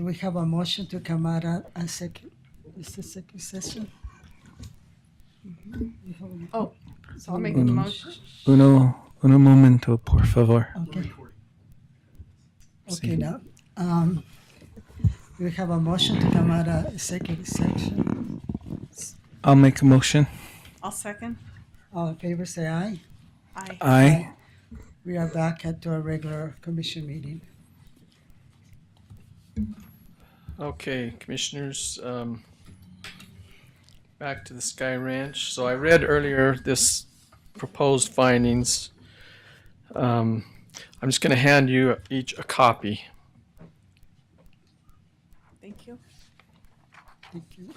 Do we have a motion to come out of a second, is the second session? Oh, so I'll make a motion. Uno momento, por favor. Okay. Okay, Sí. now, we have a motion to come out of executive section. I'll make a motion. I'll second. All in favor, say aye. Aye. Aye. We are back at our regular commission meeting. Okay, commissioners, back to the Sky Ranch. So I read earlier this proposed findings. I'm just going to hand you each a copy. Thank you. Thank you.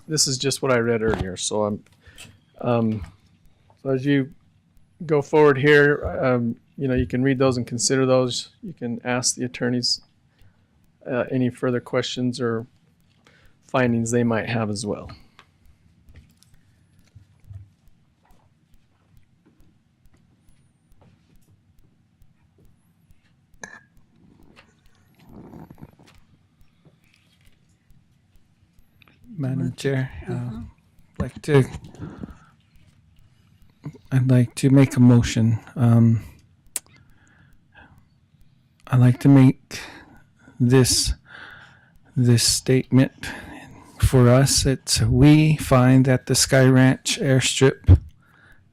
This is just what I read earlier. So so as you go forward here, you can read those and consider those. You can ask the attorneys any further questions or findings they might have as well. Madam Chair, I'd like to make a motion. I'd like to make this statement for us. We find that the Sky Ranch airstrip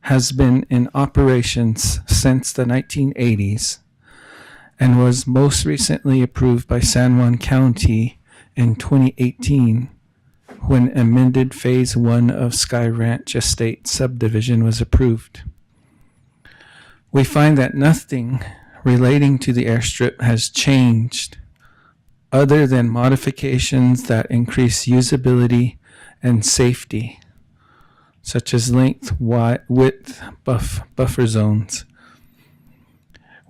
has been in operations since the 1980s and was most recently approved by San Juan County in 2018 when amended Phase 1 of Sky Ranch Estate subdivision was approved. We find that nothing relating to the airstrip has changed other than modifications that increase usability and safety, such as length, width, buffer zones.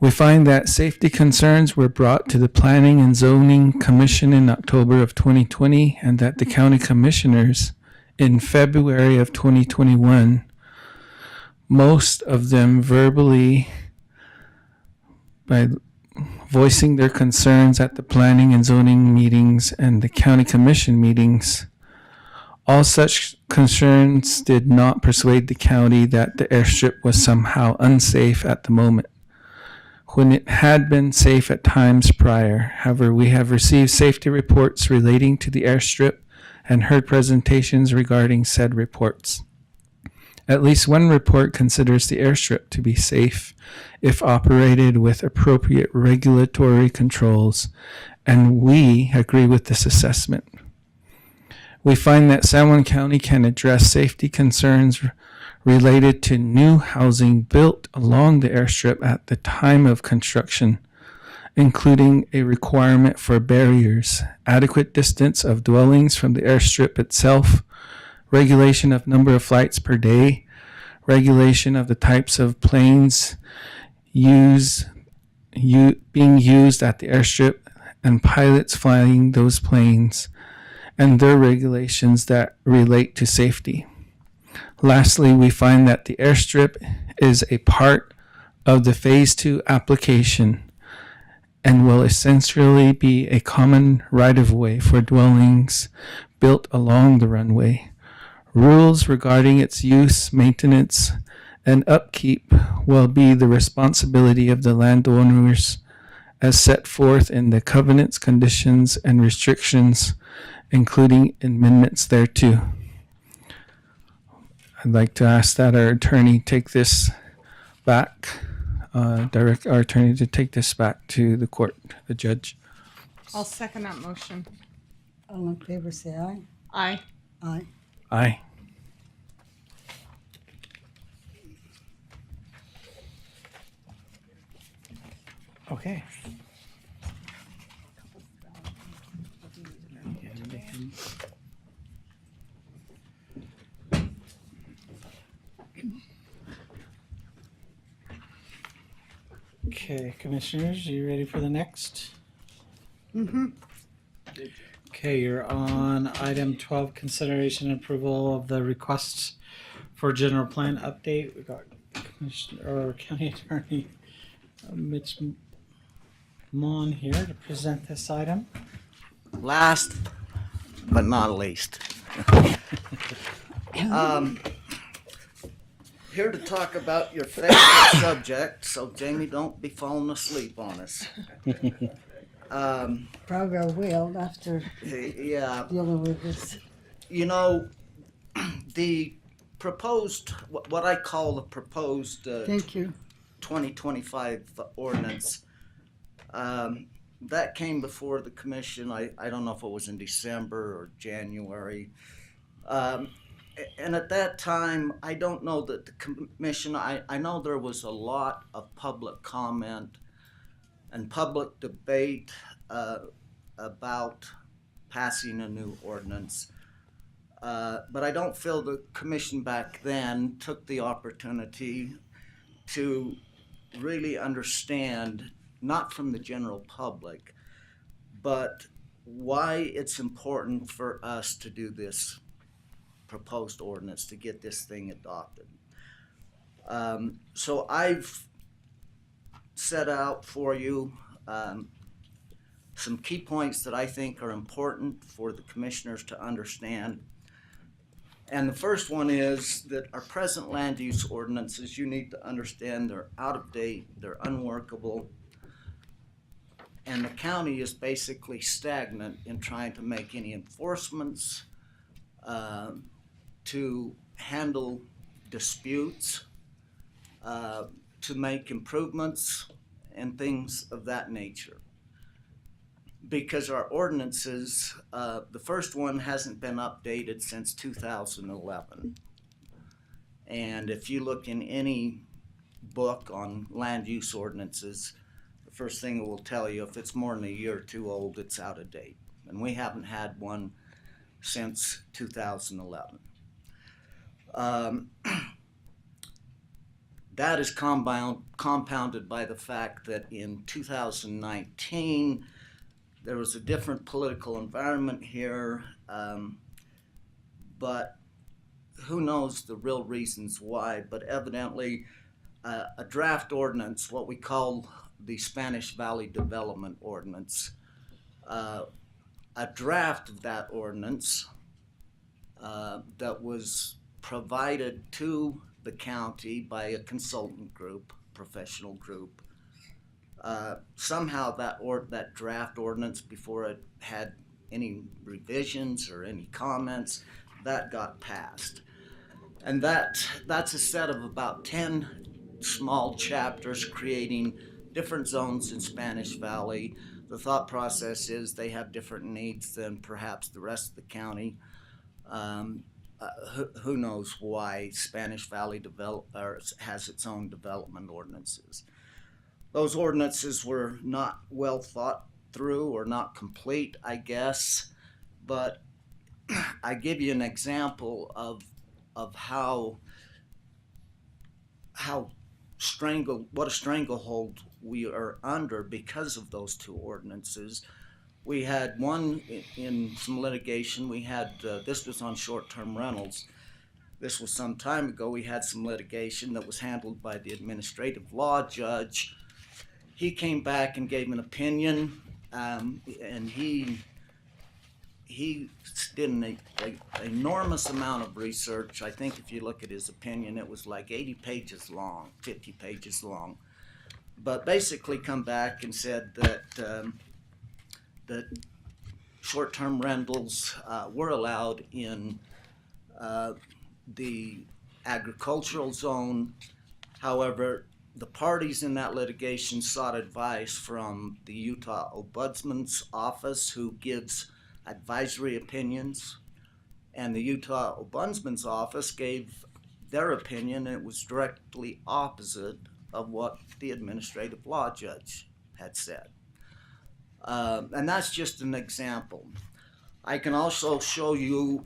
We find that safety concerns were brought to the Planning and Zoning Commission in October of 2020 and that the county commissioners in February of 2021, most of them verbally by voicing their concerns at the Planning and Zoning meetings and the county commission meetings. All such concerns did not persuade the county that the airstrip was somehow unsafe at the moment, when it had been safe at times prior. However, we have received safety reports relating to the airstrip and heard presentations regarding said reports. At least one report considers the airstrip to be safe if operated with appropriate regulatory controls, and we agree with this assessment. We find that San Juan County can address safety concerns related to new housing built along the airstrip at the time of construction, including a requirement for barriers, adequate distance of dwellings from the airstrip itself, regulation of number of flights per day, regulation of the types of planes being used at the airstrip and pilots flying those planes, and their regulations that relate to safety. Lastly, we find that the airstrip is a part of the Phase 2 application and will essentially be a common right-of-way for dwellings built along the runway. Rules regarding its use, maintenance, and upkeep will be the responsibility of the landowners as set forth in the covenants, conditions, and restrictions, including amendments thereto. I'd like to ask that our attorney take this back, direct our attorney to take this back to the court, the judge. I'll second that motion. All in favor, say aye. Aye. Aye. Aye. Okay. Okay, commissioners, are you ready for the next? Mm-hmm. Okay, you're on item 12, consideration and approval of the requests for general plan update. We got Commissioner or County Attorney Mitch Mon here to present this item. Last but not least. Here to talk about your favorite subject, so Jamie, don't be falling asleep on us. Probably I will after Yeah, dealing with this. you know, the proposed, what I call the proposed Thank you. 2025 ordinance, that came before the commission. I don't know if it was in December or January. And at that time, I don't know that the commission, I know there was a lot of public comment and public debate about passing a new ordinance. But I don't feel the commission back then took the opportunity to really understand, not from the general public, but why it's important for us to do this proposed ordinance, to get this thing adopted. So I've set out for you some key points that I think are important for the commissioners to understand. And the first one is that our present land use ordinances, you need to understand, they're out of date, they're unworkable, and the county is basically stagnant in trying to make any enforcements, to handle disputes, to make improvements and things of that nature. Because our ordinances, the first one hasn't been updated since 2011. And if you look in any book on land use ordinances, the first thing it will tell you, if it's more than a year or two old, it's out of date. And we haven't had one since 2011. That is compounded by the fact that in 2019, there was a different political environment here, but who knows the real reasons why, but evidently a draft ordinance, what we call the Spanish Valley Development Ordinance, a draft of that ordinance that was provided to the county by a consultant group, professional group. Somehow that draft ordinance, before it had any revisions or any comments, that got passed. And that's a set of about 10 small chapters creating different zones in Spanish Valley. The thought process is they have different needs than perhaps the rest of the county. Who knows why Spanish Valley has its own development ordinances. Those ordinances were not well thought through or not complete, I guess, but I give you an example of how what a stranglehold we are under because of those two ordinances. We had one in some litigation. We had this was on short-term rentals. This was some time ago. We had some litigation that was handled by the administrative law judge. He came back and gave an opinion, and he did an enormous amount of research. I think if you look at his opinion, it was like 80 pages long, 50 pages long. But basically come back and said that that short-term rentals were allowed in the agricultural zone. However, the parties in that litigation sought advice from the Utah Ombudsman's office, who gives advisory opinions, and the Utah Ombudsman's office gave their opinion, and it was directly opposite of what the administrative law judge had said. And that's just an example. I can also show you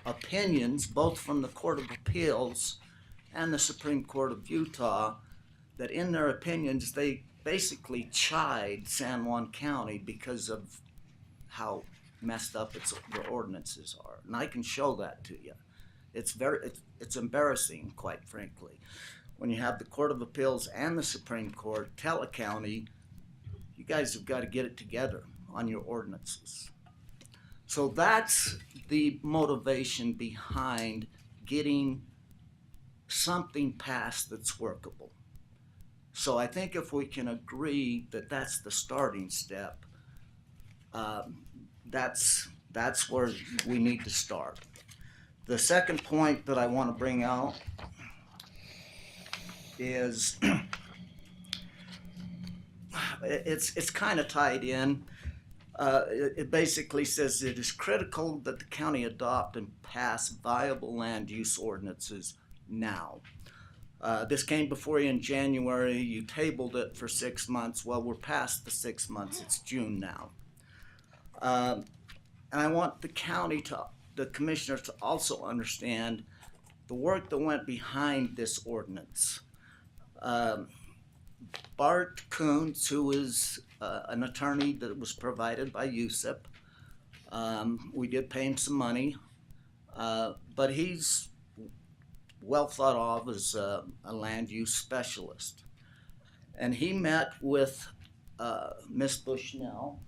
opinions, both from the Court of Appeals and the Supreme Court of Utah, that in their opinions, they basically chide San Juan County because of how messed up their ordinances are. And I can show that to you. It's embarrassing, quite frankly. when you have the Court of Appeals and the Supreme Court tell a county, you guys have got to get it together on your ordinances. So that's the motivation behind getting something passed that's workable. So I think if we can agree that that's the starting step, that's where we need to start. The second point that I want to bring out is it's kind of tied in. It basically says it is critical that the county adopt and pass viable land use ordinances now. This came before you in January. You tabled it for 6 months. Well, we're past the 6 months. It's June now. And I want the commissioners to also understand the work that went behind this ordinance. Bart Coons, who is an attorney that was provided by USIP, we did pay him some money, but he's well thought of as a land use specialist. And he met with Miss Bushnell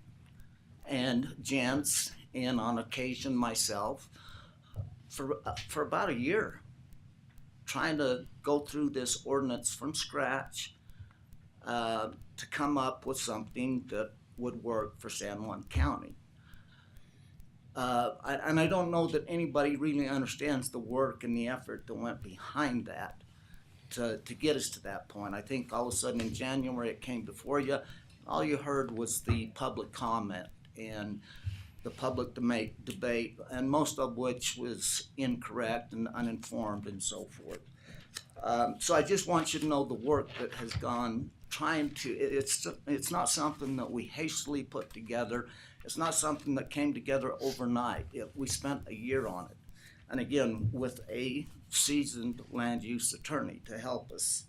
and Jens, and on occasion myself, for about a year, trying to go through this ordinance from scratch to come up with something that would work for San Juan County. And I don't know that anybody really understands the work and the effort that went behind that to get us to that point. I think all of a sudden in January it came before you. All you heard was the public comment and the public debate, and most of which was incorrect and uninformed and so forth. So I just want you to know the work that has gone it's not something that we hastily put together. It's not something that came together overnight. We spent a year on it. And again, with a seasoned land use attorney to help us.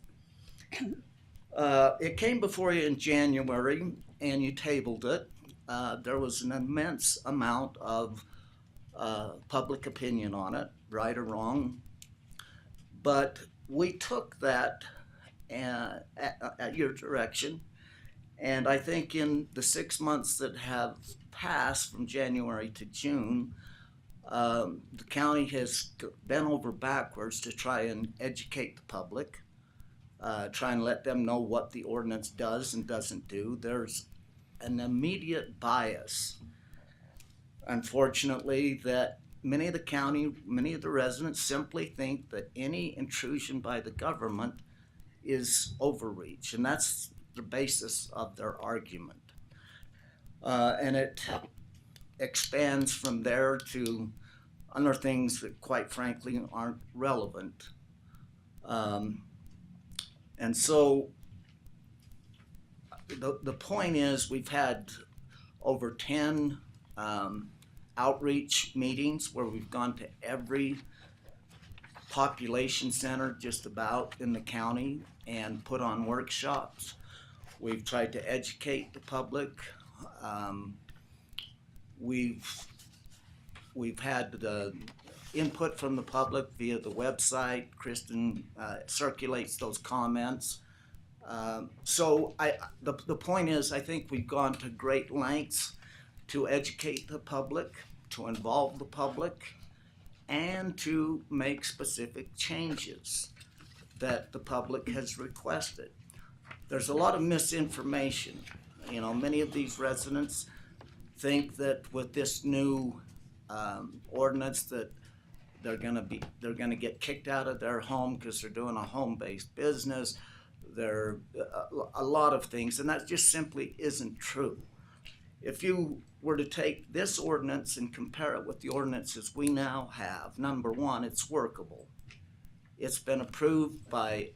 It came before you in January and you tabled it. There was an immense amount of public opinion on it, right or wrong. But we took that at your direction, and I think in the 6 months that have passed from January to June, the county has bent over backwards to try and educate the public, try and let them know what the ordinance does and doesn't do. There's an immediate bias, unfortunately, that many of the residents simply think that any intrusion by the government is overreach, and that's the basis of their argument. And it expands from there to other things that, quite frankly, aren't relevant. And so the point is, we've had over 10 outreach meetings where we've gone to every population center just about in the county and put on workshops. We've tried to educate the public. We've had the input from the public via the website. Kristen circulates those comments. So the point is, I think we've gone to great lengths to educate the public, to involve the public, and to make specific changes that the public has requested. There's a lot of misinformation. You know, many of these residents think that with this new ordinance that they're gonna get kicked out of their home because they're doing a home-based business. There are a lot of things, and that just simply isn't true. If you were to take this ordinance and compare it with the ordinances we now have, number one, it's workable. It's been approved by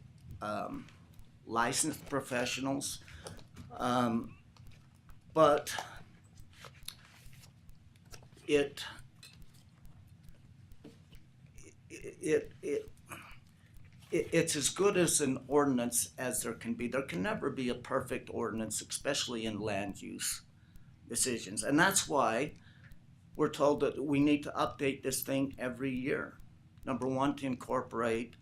licensed professionals, but it's as good as an ordinance as there can be. There can never be a perfect ordinance, especially in land use decisions. And that's why we're told that we need to update this thing every year. Number one, to incorporate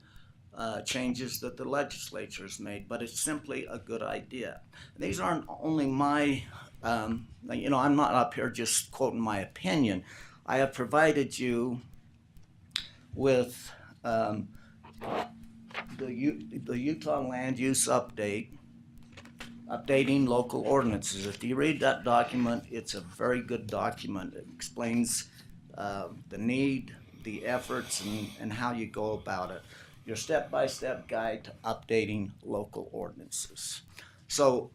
changes that the legislature has made, but it's simply a good idea. These aren't only my, I'm not up here just quoting my opinion. I have provided you with the Utah Land Use Update, updating local ordinances. If you read that document, it's a very good document. It explains the need, the efforts, and how you go about it. Your step-by-step guide to updating local ordinances. So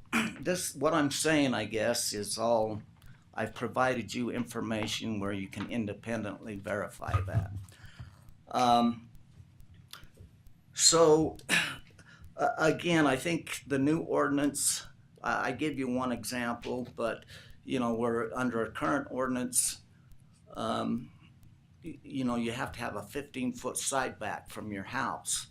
what I'm saying, I guess, is I've provided you information where you can independently verify that. Again, I think the new ordinance, I give you one example, but we're under a current ordinance, you have to have a 15-foot side back from your house.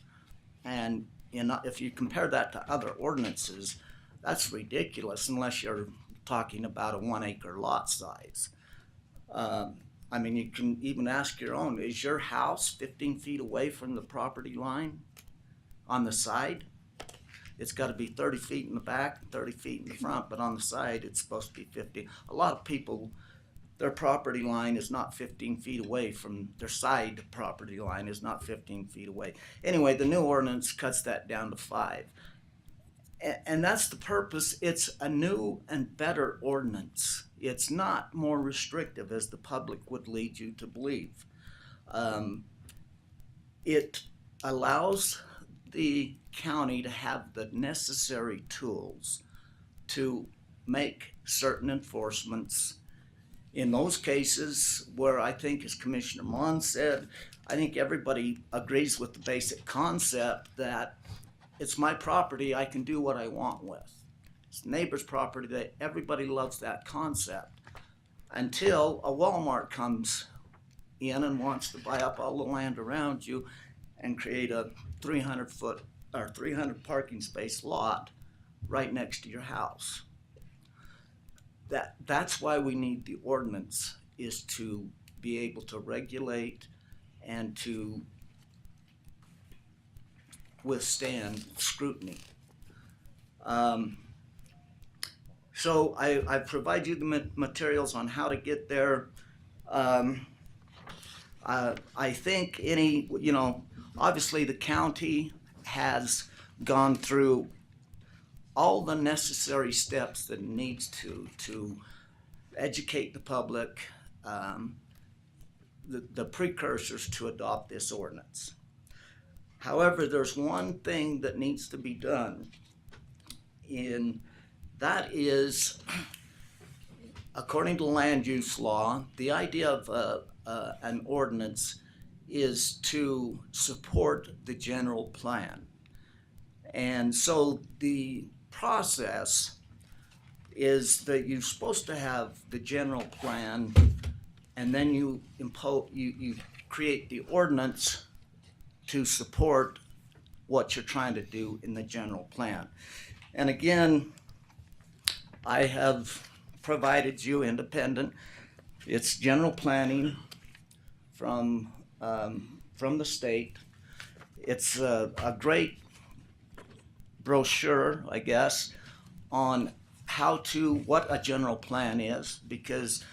And if you compare that to other ordinances, that's ridiculous unless you're talking about a 1 acre lot size. You can even ask your own, is your house 15 feet away from the property line on the side? It's got to be 30 feet in the back, 30 feet in the front, but on the side it's supposed to be 50. A lot of people, their property line is not 15 feet away from their side property line is not 15 feet away. Anyway, the new ordinance cuts that down to 5. And that's the purpose. It's a new and better ordinance. It's not more restrictive as the public would lead you to believe. It allows the county to have the necessary tools to make certain enforcements. In those cases where I think, as Commissioner Mon said, I think everybody agrees with the basic concept that it's my property, I can do what I want with. It's the neighbor's property, that everybody loves that concept. Until a Walmart comes in and wants to buy up all the land around you and create a 300 parking space lot right next to your house. That's why we need the ordinance, is to be able to regulate and to withstand scrutiny. So I provide you the materials on how to get there. I think obviously the county has gone through all the necessary steps that it needs to educate the public, the precursors to adopt this ordinance. However, there's one thing that needs to be done, and that is, according to land use law, the idea of an ordinance is to support the general plan. And so the process is that you're supposed to have the general plan, and then you create the ordinance to support what you're trying to do in the general plan. And again, I have provided you independent. It's general planning from the state. It's a great brochure, I guess, on what a general plan is, because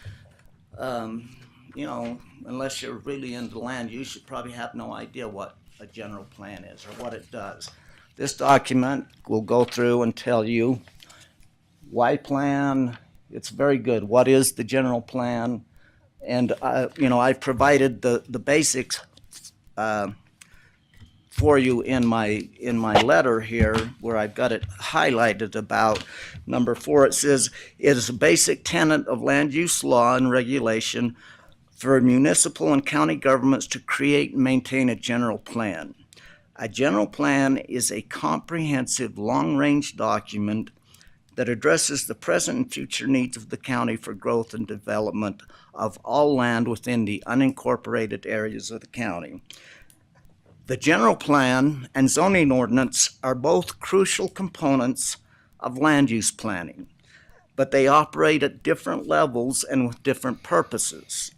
unless you're really into land, you should probably have no idea what a general plan is or what it does. This document will go through and tell you why plan. It's very good. What is the general plan? And I've provided the basics for you in my letter here, where I've got it highlighted about number 4. It says, it is a basic tenet of land use law and regulation for municipal and county governments to create and maintain a general plan. A general plan is a comprehensive long-range document that addresses the present and future needs of the county for growth and development of all land within the unincorporated areas of the county. The general plan and zoning ordinance are both crucial components of land use planning, but they operate at different levels and with different purposes.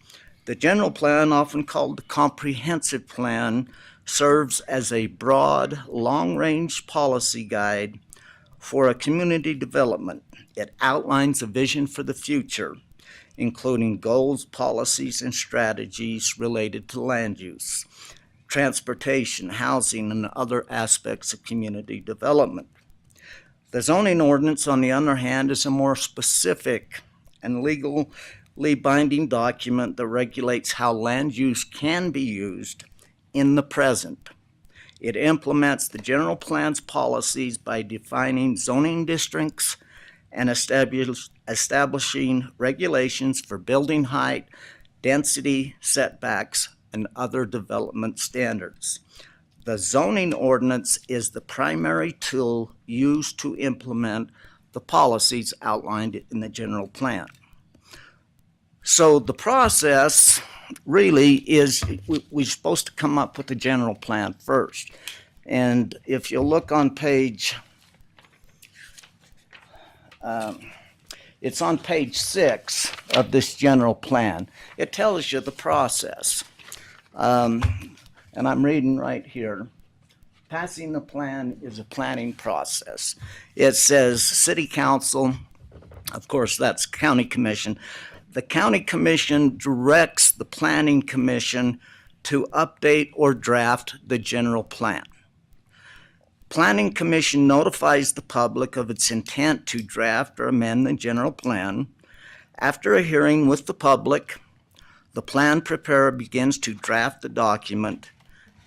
The general plan, often called the comprehensive plan, serves as a broad, long-range policy guide for a community development. It outlines a vision for the future, including goals, policies, and strategies related to land use, transportation, housing, and other aspects of community development. The zoning ordinance, on the other hand, is a more specific and legally binding document that regulates how land use can be used in the present. It implements the general plan's policies by defining zoning districts and establishing regulations for building height, density, setbacks, and other development standards. The zoning ordinance is the primary tool used to implement the policies outlined in the general plan. So the process really is we're supposed to come up with the general plan first. And if you look on page, it's on page 6 of this general plan. It tells you the process. And I'm reading right here. Passing the plan is a planning process. It says city council, of course that's county commission. The county commission directs the planning commission to update or draft the general plan. Planning commission notifies the public of its intent to draft or amend the general plan. After a hearing with the public, the plan preparer begins to draft the document.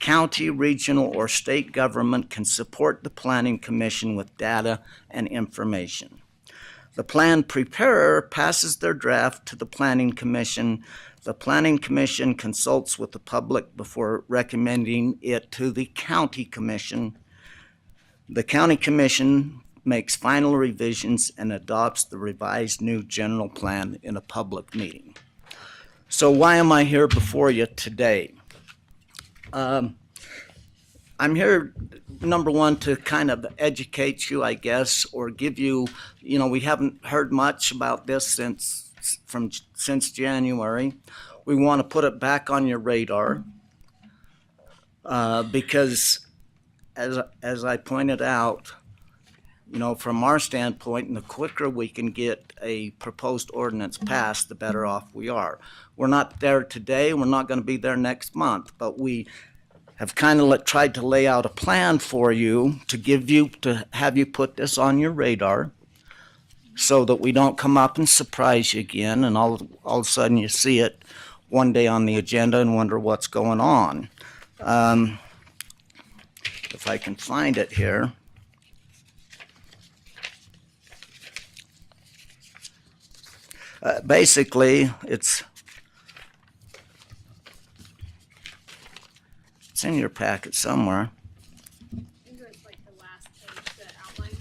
County, regional, or state government can support the planning commission with data and information. The plan preparer passes their draft to the planning commission. The planning commission consults with the public before recommending it to the county commission. The county commission makes final revisions and adopts the revised new general plan in a public meeting. So why am I here before you today? I'm here, number one, to kind of educate you, I guess, or give you, we haven't heard much about this since January. We want to put it back on your radar because, as I pointed out, from our standpoint, the quicker we can get a proposed ordinance passed, the better off we are. We're not there today. We're not going to be there next month, but we have kind of tried to lay out a plan for you to have you put this on your radar so that we don't come up and surprise you again and all of a sudden you see it one day on the agenda and wonder what's going on. If I can find it here. Basically, it's in your packet somewhere. I think it's like the last page, the outline.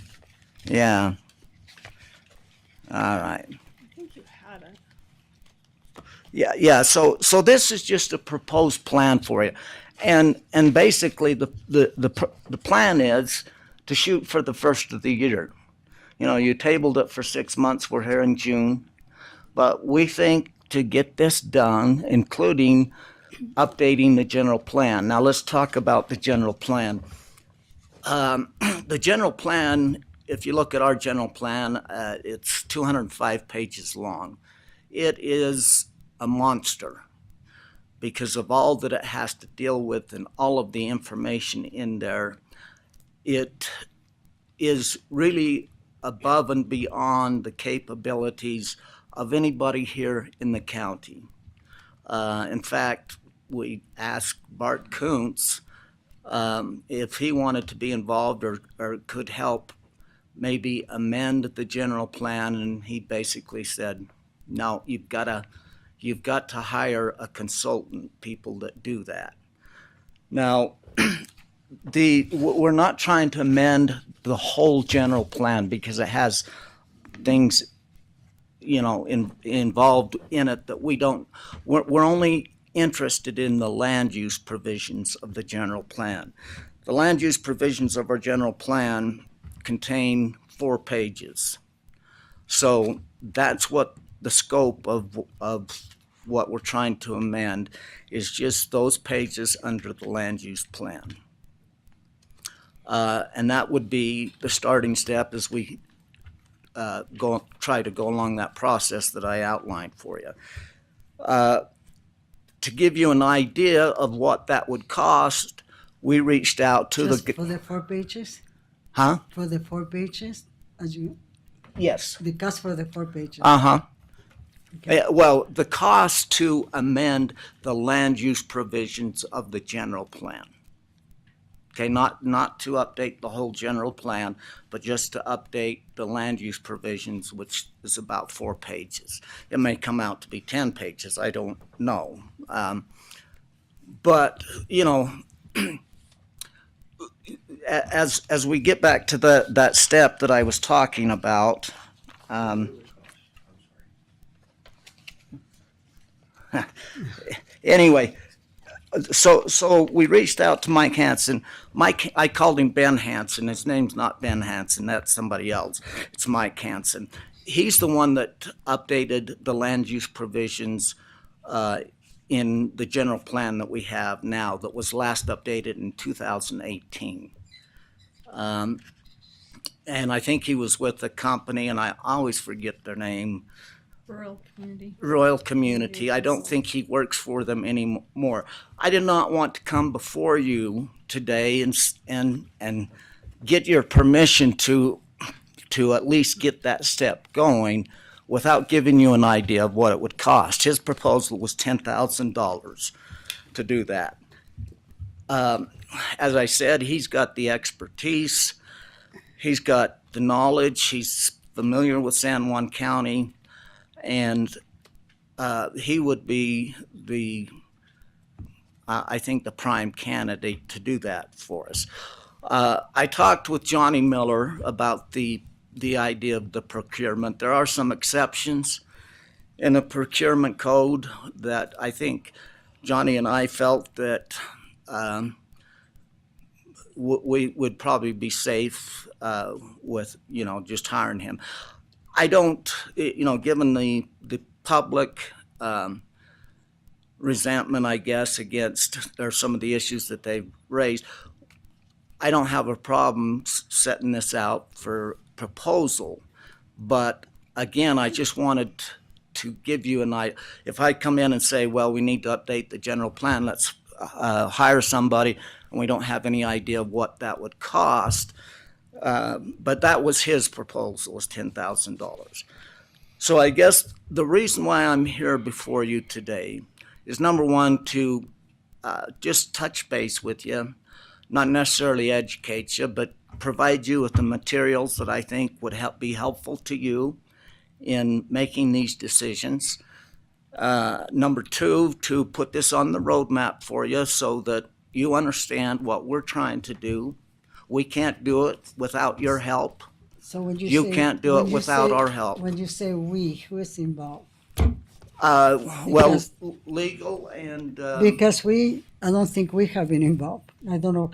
Yeah. All right. I think you had it. Yeah. So this is just a proposed plan for you, and basically the plan is to shoot for the first of the year. You tabled it for 6 months. We're here in June, but we think to get this done, including updating the general plan. Now let's talk about the general plan. The general plan, if you look at our general plan, it's 205 pages long. It is a monster because of all that it has to deal with and all of the information in there. It is really above and beyond the capabilities of anybody here in the county. In fact, we asked Bart Kuntz if he wanted to be involved or could help maybe amend the general plan, and he basically said, no, you've got to hire a consultant, people that do that. Now, we're not trying to amend the whole general plan because it has things involved in it that we're only interested in the land use provisions of the general plan. The land use provisions of our general plan contain 4 pages. So that's what the scope of what we're trying to amend is just those pages under the land use plan. And that would be the starting step as we try to go along that process that I outlined for you. To give you an idea of what that would cost, we reached out to Just the... for the 4 pages? Huh? For the 4 pages? As you, Yes. the cost for the 4 pages? Uh-huh. Okay. Well, the cost to amend the land use provisions of the general plan. Okay, not to update the whole general plan, but just to update the land use provisions, which is about 4 pages. It may come out to be 10 pages, I don't know. But, you know, as we get back to that step that I was talking about, anyway, so we reached out to Mike Hansen. I called him Ben Hansen. His name's not Ben Hansen. That's somebody else. It's Mike Hansen. He's the one that updated the land use provisions in the general plan that we have now that was last updated in 2018. And I think he was with a company, and I always forget their name, Rural community. Royal Community. I don't think he works for them anymore. I did not want to come before you today and get your permission to at least get that step going without giving you an idea of what it would cost. His proposal was $10,000 to do that. As I said, he's got the expertise, he's got the knowledge, he's familiar with San Juan County, and he would be I think, the prime candidate to do that for us. I talked with Johnny Miller about the idea of the procurement. There are some exceptions in the procurement code that I think Johnny and I felt that we would probably be safe with, just hiring him. I don't, given the public resentment, I guess, against some of the issues that they've raised, I don't have a problem setting this out for proposal. But again, I just wanted to give you an idea. If I come in and say, well, we need to update the general plan, let's hire somebody, and we don't have any idea of what that would cost. But that was his proposal, was $10,000. So I guess the reason why I'm here before you today is, number one, to just touch base with you, not necessarily educate you, but provide you with the materials that I think would be helpful to you in making these decisions. Number two, to put this on the roadmap for you so that you understand what we're trying to do. We can't do it without your help. So when You say, can't do when it you without say- our help. When you say we, who is involved? Well, Because- legal and Because I don't think we have been involved. I don't know,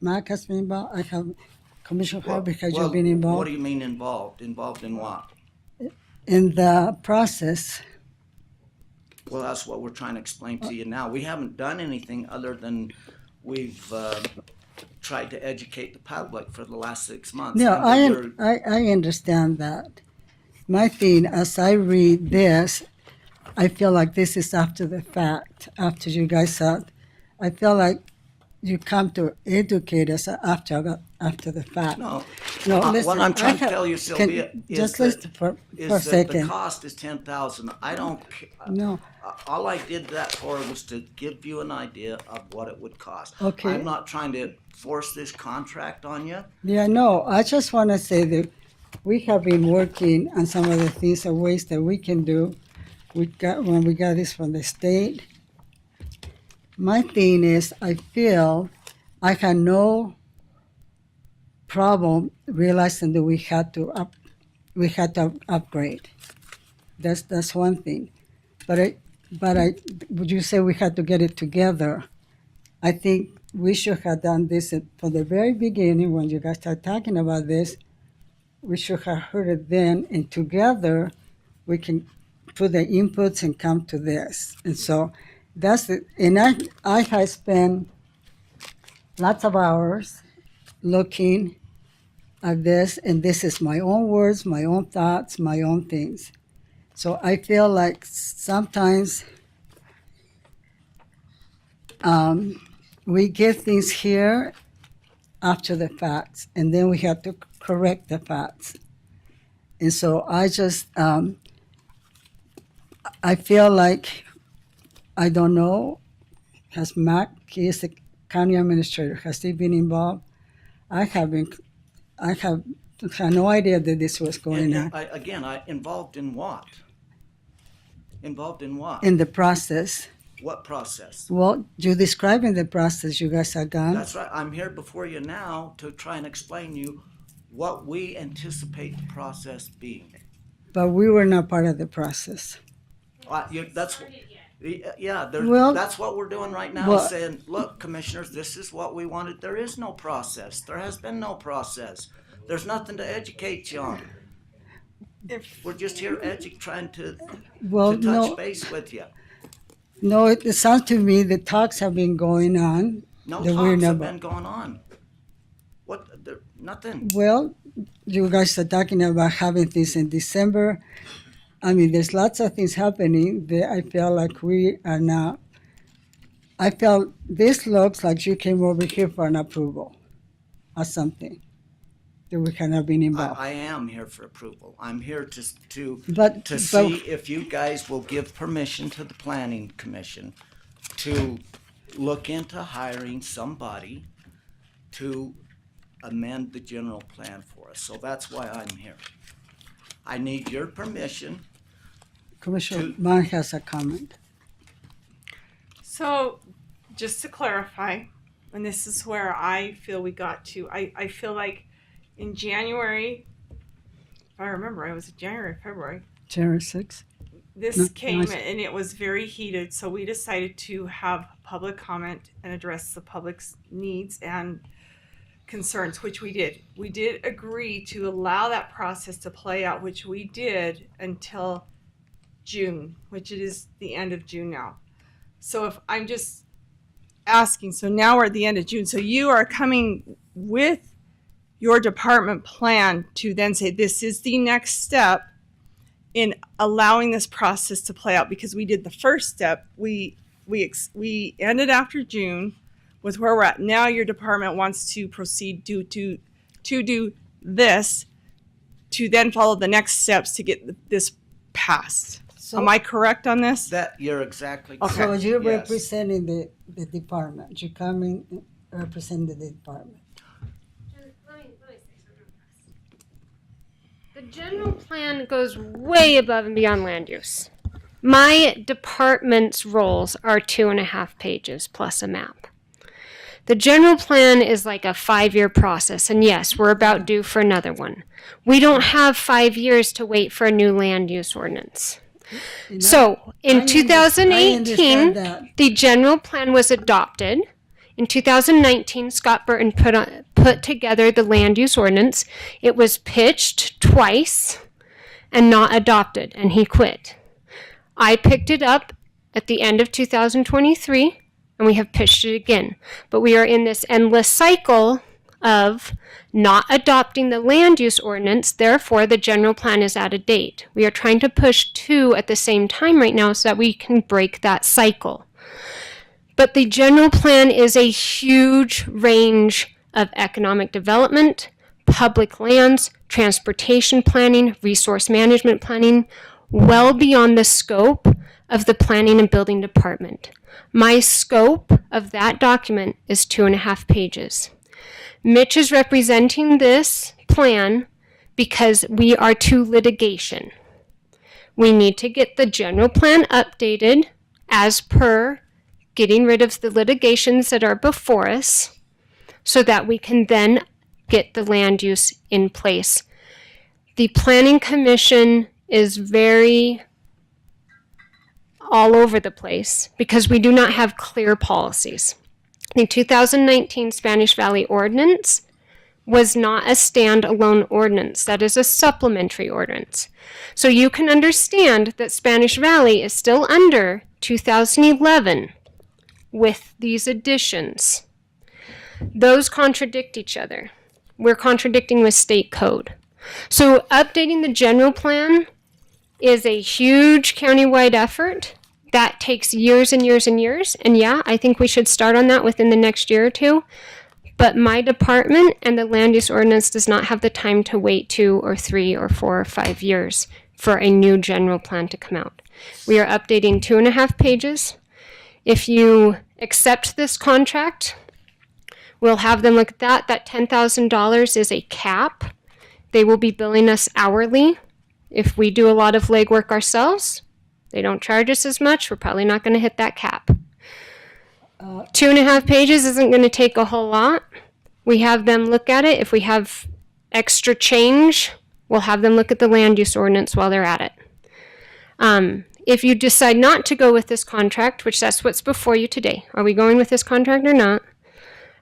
Mark has been involved, I have, Commissioner Hart, because well, you've been What involved do you mean involved? Involved in what? in the process. Well, that's what we're trying to explain to you now. We haven't done anything other than we've tried to educate the public for the last 6 months. No, And I understand that. My thing, as I read this, I feel like this is after the fact, after you guys said, I feel like you come to educate us after the fact. No, No, what listen, I'm trying I to have- tell you, can- Sylvia, is just that, listen for a the second. cost is $10,000. I don't. No. All I did that for was to give you an idea of what it would cost. Okay. I'm not trying to force this contract on you. Yeah, no, I just want to say that we have been working on some of the things and ways that we can do. When we got this from the state. My thing is, I feel I had no problem realizing that we had to upgrade. That's one thing. But would you say we had to get it together? I think we should have done this from the very beginning when you guys started talking about this. We should have heard it then, and together we can put the inputs and come to this. And so that's it. And I have spent lots of hours looking at this, and this is my own words, my own thoughts, my own things. So I feel like sometimes we get things here after the facts, and then we have to correct the facts. And so I just, I feel like, I don't know, has Mac, he is the county administrator, has he been involved? I have had no idea that this was going on Involved in what? Involved in what? in the process. What process? Well, you're describing the process you guys have gone. That's right. I'm here before you now to try and explain you what we anticipate the process being. But we were not part of the process. That's Well- that's what we're doing right now. Well- Saying, look, commissioners, this is what we wanted. There is no process. There has been no process. There's nothing to educate you on. We're just here trying to Well, touch no, base with you. no, it sounds to me the talks have been going on. No that we're talks have not- been going on. Nothing. Well, you guys are talking about having things in December. I mean, there's lots of things happening that I feel like we are not. I felt this looks like you came over here for an approval or something that we cannot be involved. I am here for approval. I'm here to But see if you guys will give permission to the planning commission to look into hiring somebody to amend the general plan for us. So that's why I'm here. I need your permission. Commissioner Mann has a comment. So, just to clarify, and this is where I feel we got to, I feel like in January, if I remember, it was January, February, January 6th. this No, came nice. and it was very heated. So we decided to have public comment and address the public's needs and concerns, which we did. We did agree to allow that process to play out, which we did until June, which it is the end of June now. So if I'm just asking, so now we're at the end of June. So you are coming with your department plan to then say this is the next step in allowing this process to play out, because we did the first step. We ended after June with where we're at. Now your department wants to proceed to do this, to then follow the next steps to get this passed. So, Am I correct on this? That you're exactly Okay. correct. so you're Yes. representing the department. You're coming representing the department. Let me say something first. The general plan goes way above and beyond land use. My department's roles are 2.5 pages plus a map. The general plan is like a 5-year process, and yes, we're about due for another one. We don't have 5 years to wait for a new land use ordinance. You know, So, I in understand 2018, that. the general plan was adopted. In 2019, Scott Burton put together the land use ordinance. It was pitched twice and not adopted, and he quit. I picked it up at the end of 2023, and we have pitched it again. But we are in this endless cycle of not adopting the land use ordinance, therefore the general plan is out of date. We are trying to push 2 at the same time right now so that we can break that cycle. But the general plan is a huge range of economic development, public lands, transportation planning, resource management planning, well beyond the scope of the planning and building department. My scope of that document is 2.5 pages. Mitch is representing this plan because we are to litigation. We need to get the general plan updated as per getting rid of the litigations that are before us so that we can then get the land use in place. The Planning Commission is very all over the place because we do not have clear policies. The 2019 Spanish Valley Ordinance was not a standalone ordinance. That is a supplementary ordinance. So you can understand that Spanish Valley is still under 2011 with these additions. Those contradict each other. We're contradicting with state code. So updating the general plan is a huge countywide effort that takes years and years and years. And yeah, I think we should start on that within the next year or two. But my department and the land use ordinance does not have the time to wait 2 or 3 or 4 or 5 years for a new general plan to come out. We are updating 2.5 pages. If you accept this contract, we'll have them look at that. That $10,000 is a cap. They will be billing us hourly. If we do a lot of legwork ourselves, they don't charge us as much. We're probably not going to hit that cap. 2.5 pages isn't going to take a whole lot. We have them look at it. If we have extra change, we'll have them look at the land use ordinance while they're at it. If you decide not to go with this contract, which that's what's before you today, are we going with this contract or not?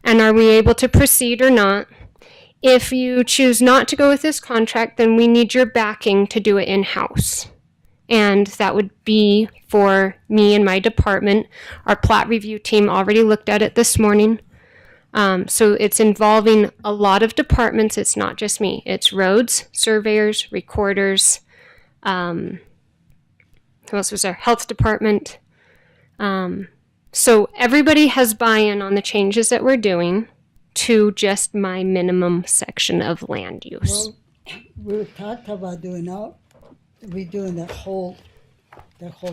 And are we able to proceed or not? If you choose not to go with this contract, then we need your backing to do it in-house. And that would be for me and my department. Our plat review team already looked at it this morning. So it's involving a lot of departments. It's not just me. It's roads, surveyors, recorders. Who else was there? Health department. So everybody has buy-in on the changes that we're doing to just my minimum section of land use. Well, we talked about redoing the whole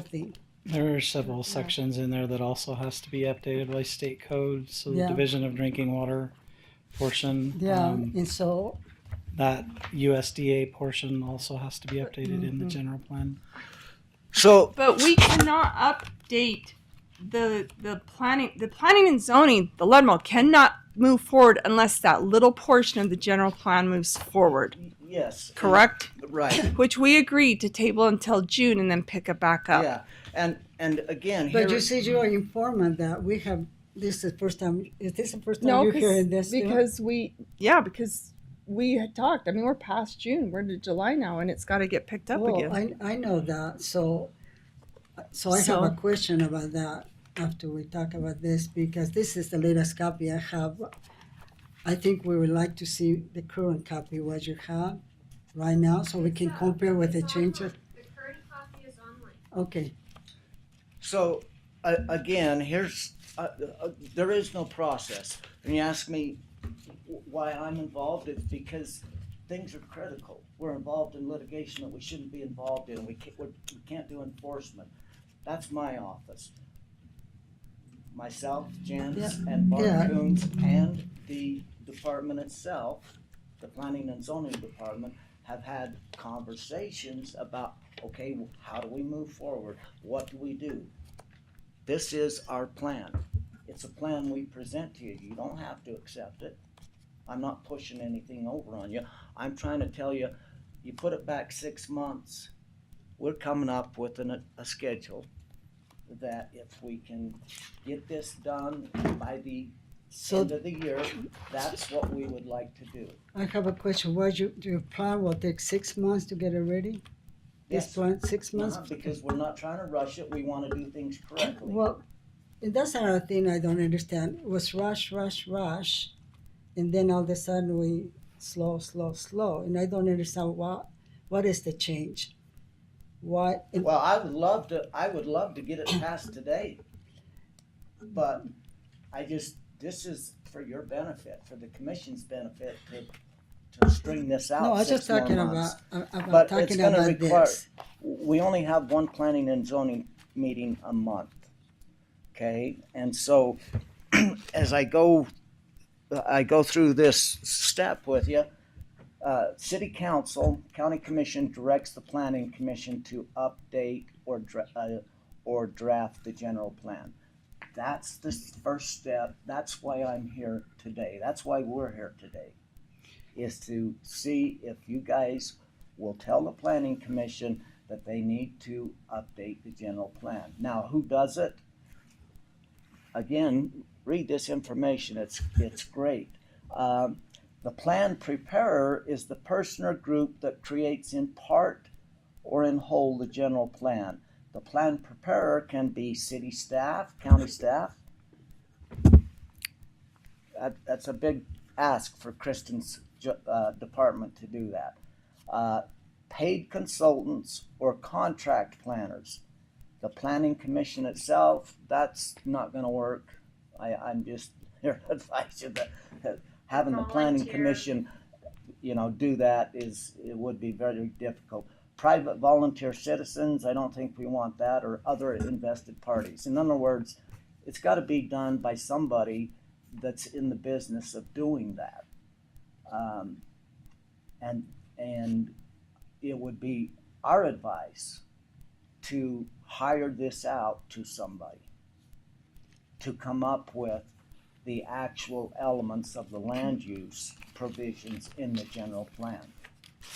thing. There are several sections in there that also has to be updated by state code. So the Yeah. Division of Drinking Water portion, Yeah, and so, that USDA portion also has to be updated in the general plan. So, But we cannot update the planning and zoning, the LUDMO cannot move forward unless that little portion of the general plan moves forward. yes. Correct? Right. Which we agreed to table until June and then pick it back up. Yeah. And again, but here, you said you are informed that we have, this is the first time, is this the first time No, you're hearing this? too? because we had talked. I mean, we're past June. We're into July now, and it's got to get picked up Well, again. I know that, so I have a question about that after we talk about this, because this is the latest copy I have. I think we would like to see the current copy, what you have right now, so we can compare with the changes. The current copy is online. Okay, so again, here's there is no process. And you ask me why I'm involved, it's because things are critical. We're involved in litigation that we shouldn't be involved in. We can't do enforcement. That's my office. Myself, Jens, Yeah. and Mark Yeah. Coons, and the department itself, the planning and zoning department, have had conversations about, okay, how do we move forward? What do we do? This is our plan. It's a plan we present to you. You don't have to accept it. I'm not pushing anything over on you. I'm trying to tell you, you put it back 6 months, we're coming up with a schedule that if we can get this done by the so end of the year, that's what we would like to do. I have a question. Do your plan will take 6 months to get it ready? This Yes. plan, 6 months? Because we're not trying to rush it, we want to do things correctly. Well, and that's another thing I don't understand. It was rush, and then all of a sudden we slow, and I don't understand what is the change. Why? Well, I would love to get it passed today, but this is for your benefit, for the commission's benefit to string this out. No, I was just 6 more talking months. about But it's talking gonna about require, this. we only have one planning and zoning meeting a month, okay? And so, as I go through this step with you, city council, county commission directs the planning commission to update or draft the general plan. That's the first step. That's why I'm here today. That's why we're here today, is to see if you guys will tell the planning commission that they need to update the general plan. Now, who does it? Again, read this information. It's great. The plan preparer is the person or group that creates in part or in whole the general plan. The plan preparer can be city staff, county staff. That's a big ask for Kristen's department to do that. Paid consultants or contract planners. The planning commission itself, that's not going to work. I'm just here to advise you that having the planning Volunteer. commission, do that it would be very difficult. Private volunteer citizens, I don't think we want that, or other invested parties. In other words, it's got to be done by somebody that's in the business of doing that. And it would be our advice to hire this out to somebody to come up with the actual elements of the land use provisions in the general plan,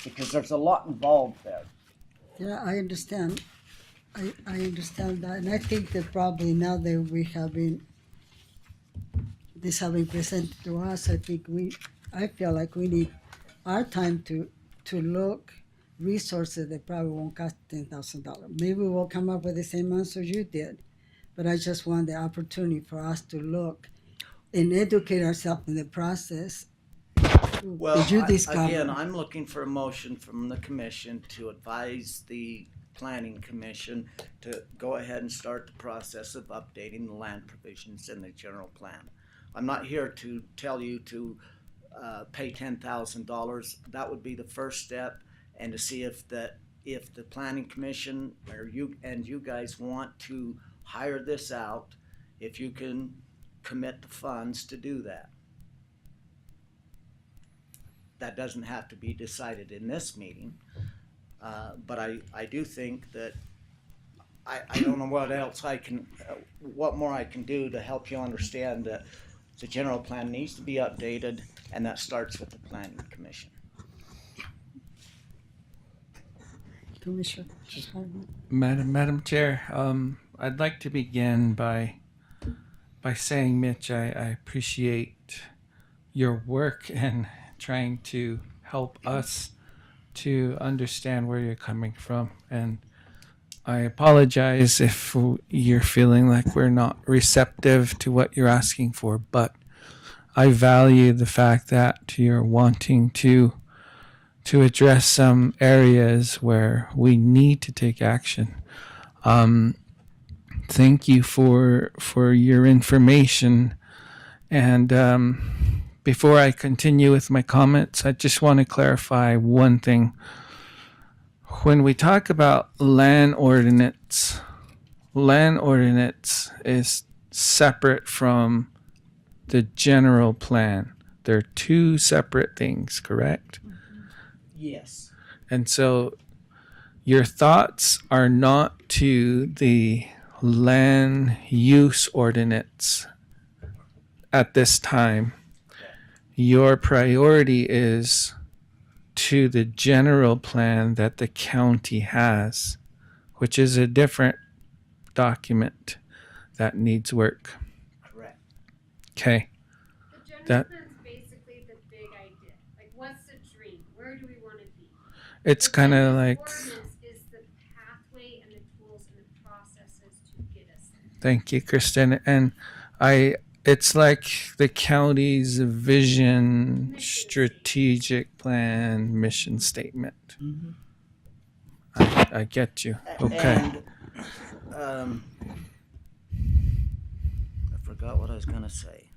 because there's a lot involved there. Yeah, I understand. I understand that, and I think that probably now that we have been this having presented to us, I feel like we need our time to look resources that probably won't cost $10,000. Maybe we'll come up with the same answer you did, but I just want the opportunity for us to look and educate ourselves in the process. Well, Did you discover? again, I'm looking for a motion from the commission to advise the planning commission to go ahead and start the process of updating the land provisions in the general plan. I'm not here to tell you to pay $10,000. That would be the first step, and to see if the planning commission or you guys want to hire this out, if you can commit the funds to do that. That doesn't have to be decided in this meeting, but I do think that I don't know what more I can do to help you understand that the general plan needs to be updated, and that starts with the planning commission. Commissioner. Madam Chair, I'd like to begin by saying, Mitch, I appreciate your work and trying to help us to understand where you're coming from. And I apologize if you're feeling like we're not receptive to what you're asking for, but I value the fact that you're wanting to address some areas where we need to take action. Thank you for your information. And before I continue with my comments, I just want to clarify one thing. When we talk about land ordinance is separate from the general plan. They're two separate things, correct? Yes. And so your thoughts are not to the land use ordinance at this time. Your priority is to the general plan that the county has, which is a different document that needs work. Correct. Okay. The general That- plan's basically the big idea. Like, what's the dream? Where do we want to be? It's The kind of land like, use ordinance is the pathway and the tools and the processes to get us there. thank you, Kristen. And it's like the county's vision, strategic plan, mission statement. I get you. Okay. And I forgot what I was going to say.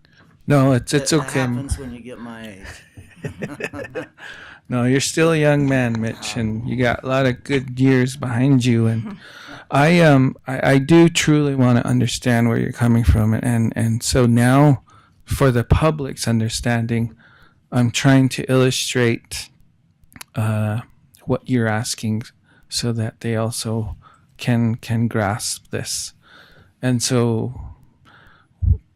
No, it's That okay. happens when you get my age. No, you're still a young man, Mitch, and you got a lot of good years behind you. And I do truly want to understand where you're coming from, and so now, for the public's understanding, I'm trying to illustrate what you're asking, so that they also can grasp this. And so,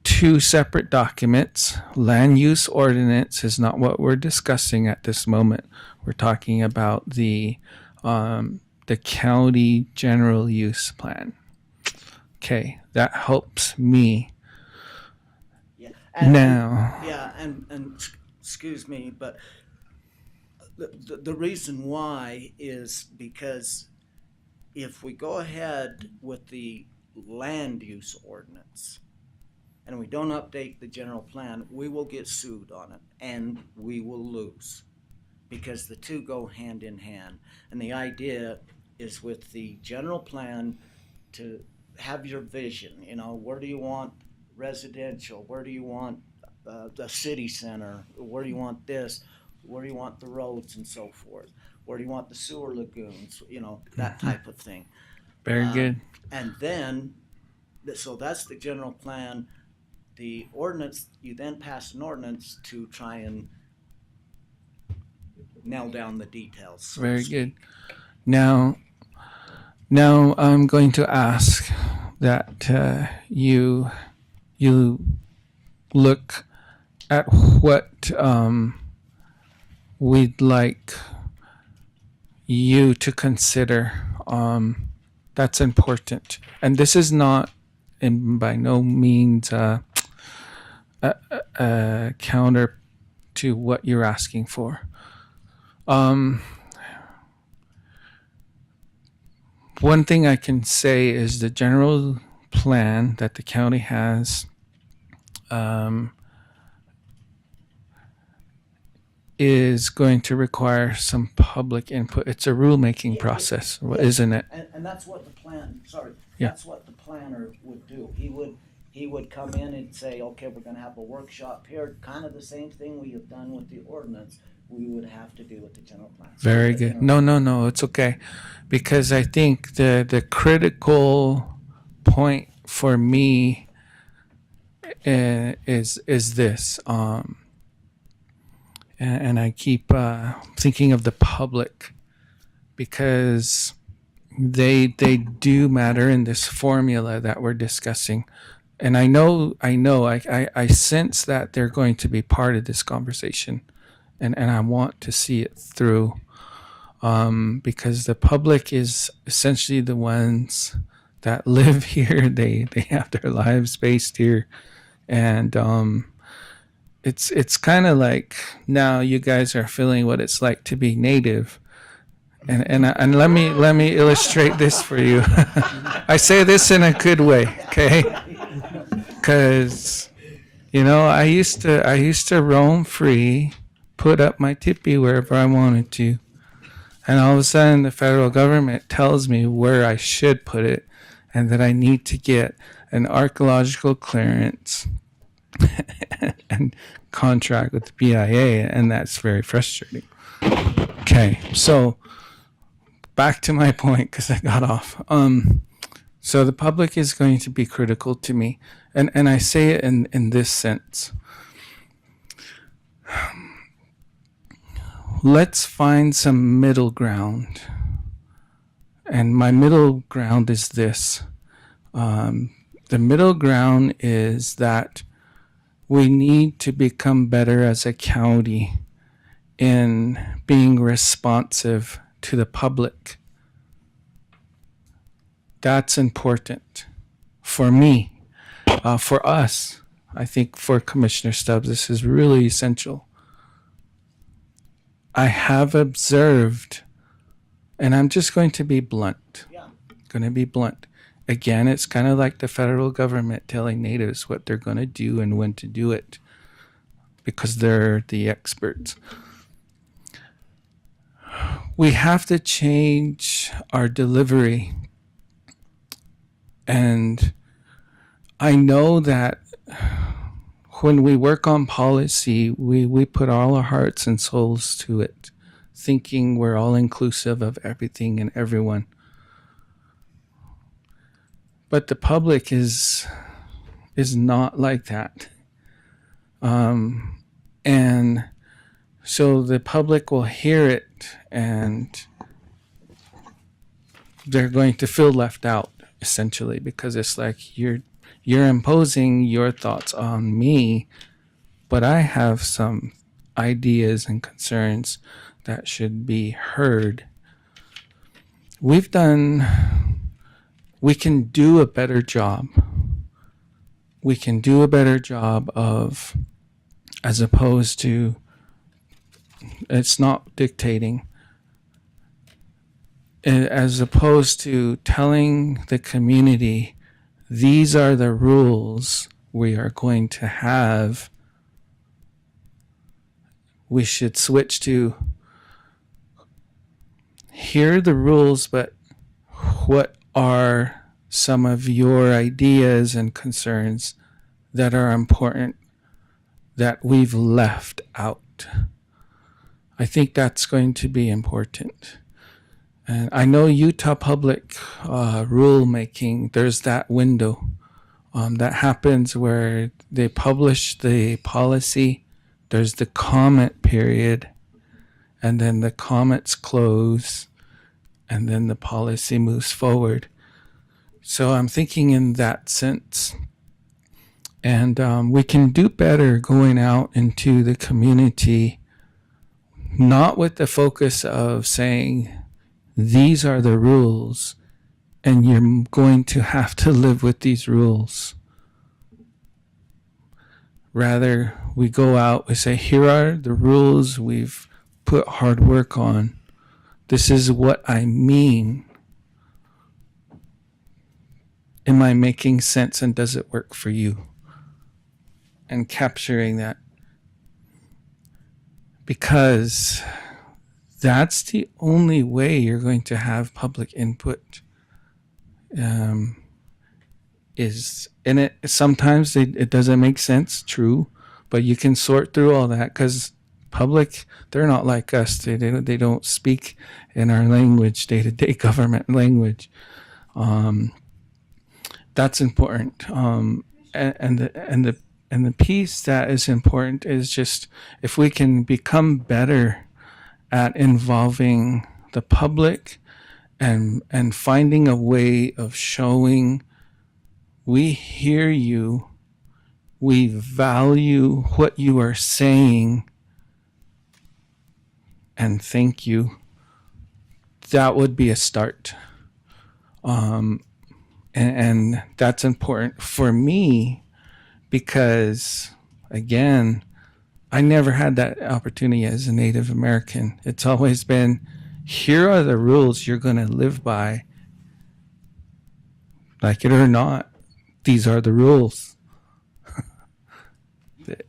two separate documents. Land use ordinance is not what we're discussing at this moment. We're talking about the county general use plan. Okay, that helps me Yeah. now. Yeah, and excuse me, but the reason why is because if we go ahead with the land use ordinance and we don't update the general plan, we will get sued on it and we will lose because the two go hand in hand. And the idea is with the general plan to have your vision, you know, where do you want residential, where do you want the city center, where do you want this, where do you want the roads and so forth, where do you want the sewer lagoons, you know, that type of thing. Very good. And then, so that's the general plan. The ordinance, you then pass an ordinance to try and nail down the details. so to Very speak. good. Now I'm going to ask that you look at what we'd like you to consider. That's important, and this is not, and by no means, a counter to what you're asking for. One thing I can say is the general plan that the county has is going to require some public input. It's a rulemaking process, isn't it? And that's what the plan, sorry, Yeah. that's what the planner would do. He would come in and say, okay, we're gonna have a workshop here, kind of the same thing we have done with the ordinance, we would have to do with the general plan. Very So, good. you know, No, it's okay. Because I think the critical point for me is this. And I keep thinking of the public because they do matter in this formula that we're discussing. And I sense that they're going to be part of this conversation. And I want to see it through because the public is essentially the ones that live here. They have their lives based here. And it's kind of like now you guys are feeling what it's like to be native. And let me illustrate this for you. I say this in a good way, okay? Because you know I used to roam free, put up my tipi wherever I wanted to, and all of a sudden the federal government tells me where I should put it, and that I need to get an archaeological clearance and contract with the BIA, and that's very frustrating. Okay, so back to my point because I got off. So the public is going to be critical to me, and I say it in this sense. Let's find some middle ground, and my middle ground is this. The middle ground is that we need to become better as a county in being responsive to the public. That's important for me, for us. I think for Commissioner Stubbs, this is really essential. I have observed, and I'm just going to be blunt. Again, it's kind of like the federal government telling natives what they're going to do and when to do it because they're the experts. We have to change our delivery. And I know that when we work on policy, we put all our hearts and souls to it, thinking we're all inclusive of everything and everyone. But the public is not like that. And so the public will hear it and they're going to feel left out, essentially, because it's like you're imposing your thoughts on me, but I have some ideas and concerns that should be heard. We can do a better job. We can do a better job of, as opposed to It's not dictating. As opposed to telling the community, these are the rules we are going to have, we should switch to, here are the rules, but what are some of your ideas and concerns that are important that we've left out? I think that's going to be important. And I know Utah public rulemaking, there's that window that happens where they publish the policy, there's the comment period, and then the comments close, and then the policy moves forward. So I'm thinking in that sense. And we can do better going out into the community, not with the focus of saying, these are the rules, and you're going to have to live with these rules. Rather, we go out, we say, here are the rules we've put hard work on. This is what I mean. Am I making sense, and does it work for you? And capturing that. Because that's the only way you're going to have public input. Is in it. Sometimes it doesn't make sense, true, but you can sort through all that because public, they're not like us. They don't speak in our language, day-to-day government language. That's important. And the piece that is important is just if we can become better at involving the public and finding a way of showing we hear you, we value what you are saying, and thank you. That would be a start. And that's important for me because, again, I never had that opportunity as a Native American. It's always been, here are the rules you're going to live by. Like it or not, these are the rules.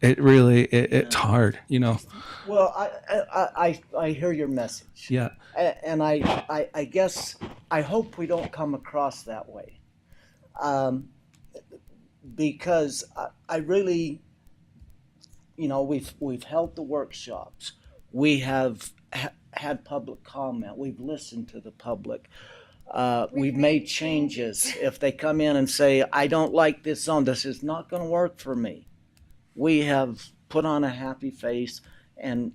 It's hard, you know. Well, I hear your message. Yeah. And I guess I hope we don't come across that way. Because I really, we've held the workshops. We have had public comment. We've listened to the public. We've made changes. If they come in and say, I don't like this zone, this is not going to work for me. We have put on a happy face and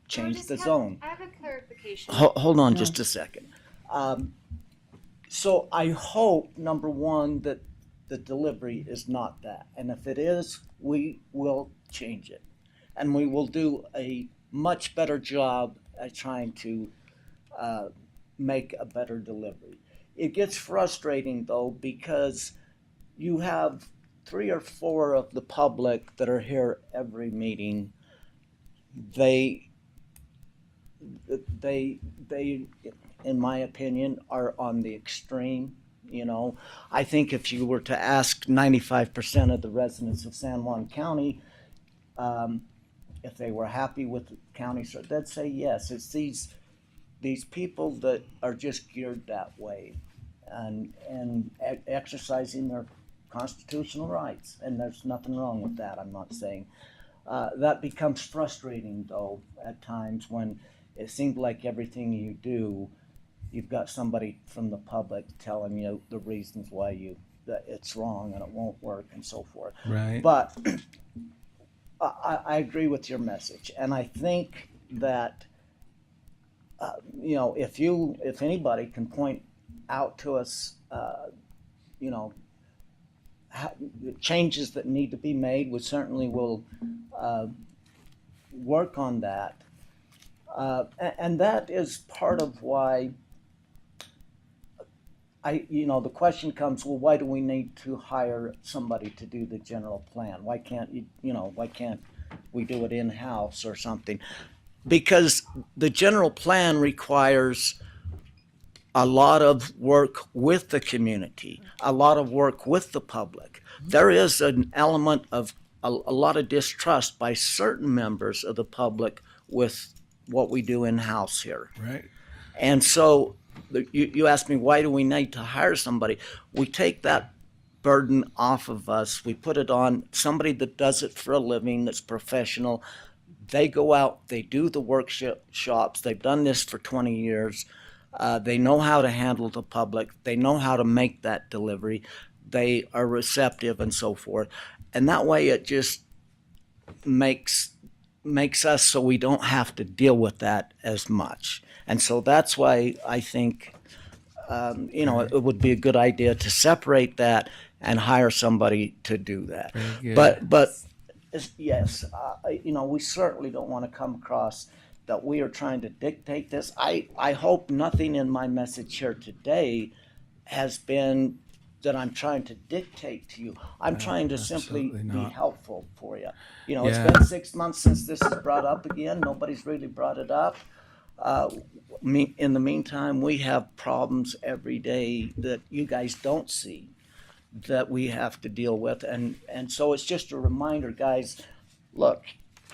changed the zone. I have a clarification. Hold on just a second. So I hope, number one, that the delivery is not that. And if it is, we will change it. And we will do a much better job at trying to make a better delivery. It gets frustrating, though, because you have 3 or 4 of the public that are here every meeting. They in my opinion, are on the extreme. I think if you were to ask 95% of the residents of San Juan County if they were happy with the county, so they'd say yes. It's these people that are just geared that way and exercising their constitutional rights, and there's nothing wrong with that. I'm not saying. That becomes frustrating, though, at times when it seems like everything you do, you've got somebody from the public telling you the reasons why that it's wrong and it won't work and so forth. Right. But I agree with your message, and I think that if anybody can point out to us, the changes that need to be made, we certainly will work on that. And that is part of why the question comes, well, why do we need to hire somebody to do the general plan? Why can't we do it in-house or something? because the general plan requires a lot of work with the community, a lot of work with the public. There is an element of a lot of distrust by certain members of the public with what we do in-house here. Right. And so you asked me, why do we need to hire somebody? We take that burden off of us. We put it on somebody that does it for a living, that's professional. They go out, they do the workshops. They've done this for 20 years. They know how to handle the public. They know how to make that delivery. They are receptive and so forth. And that way it just makes us so we don't have to deal with that as much. And so that's why I think, it would be a good idea to separate that and hire somebody to do that. Very good. But yes, we certainly don't want to come across that we are trying to dictate this. I hope nothing in my message here today has been that I'm trying to dictate to you. I'm trying to simply absolutely be not. helpful for you. Yeah. It's been 6 months since this is brought up again. Nobody's really brought it up. In the meantime, we have problems every day that you guys don't see that we have to deal with. And so it's just a reminder, guys, look,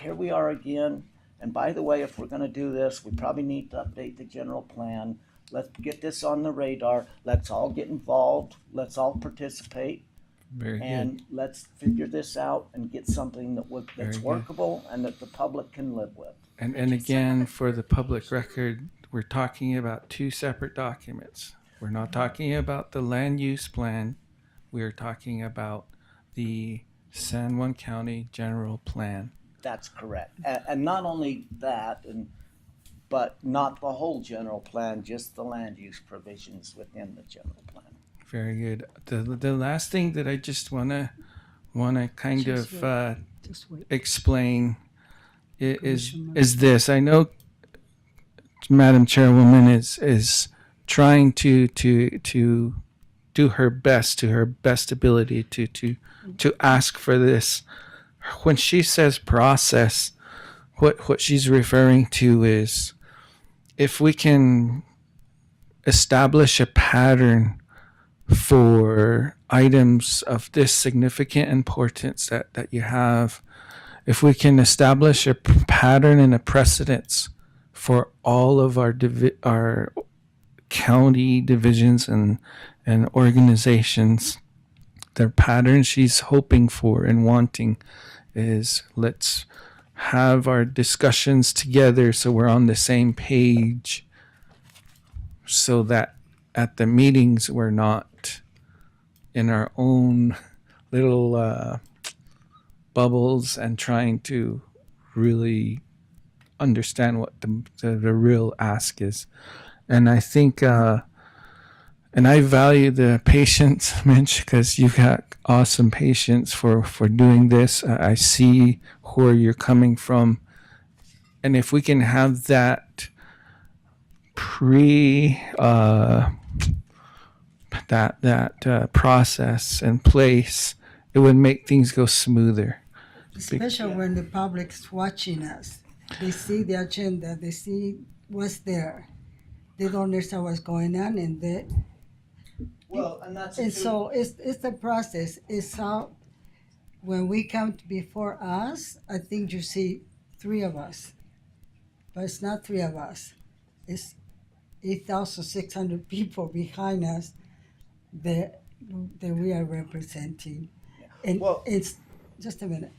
here we are again. And by the way, if we're going to do this, we probably need to update the general plan. Let's get this on the radar. Let's all get involved. Let's all participate. Very And good. let's figure this out and get something that's Very good. workable and that the public can live with. And again, for the public record, we're talking about two separate documents. We're not talking about the land use plan. We're talking about the San Juan County General Plan. That's correct. And not only that, but not the whole general plan, just the land use provisions within the general plan. Very good. The last thing that I just wanna kind Just of wait. Just wait. explain is Commissioner. this. I know Madam Chairwoman is trying to do her best to her best ability to ask for this. When she says process, what she's referring to is if we can establish a pattern for items of this significant importance that you have, if we can establish a pattern and a precedence for all of our county divisions and organizations, the pattern she's hoping for and wanting is let's have our discussions together so we're on the same page, so that at the meetings we're not in our own little bubbles and trying to really understand what the real ask is. And I think and I value the patience, Mitch, because you've got awesome patience for doing this. I see where you're coming from. And if we can have that process in place, it would make things go smoother. Especially when the public's watching us. They see the agenda, they see what's there. They don't understand what's going on, and so it's the process. It's how when we come before us, I think you see 3 of us, but it's not 3 of us. It's 8,600 people behind us that we are representing. And Well- it's just a minute.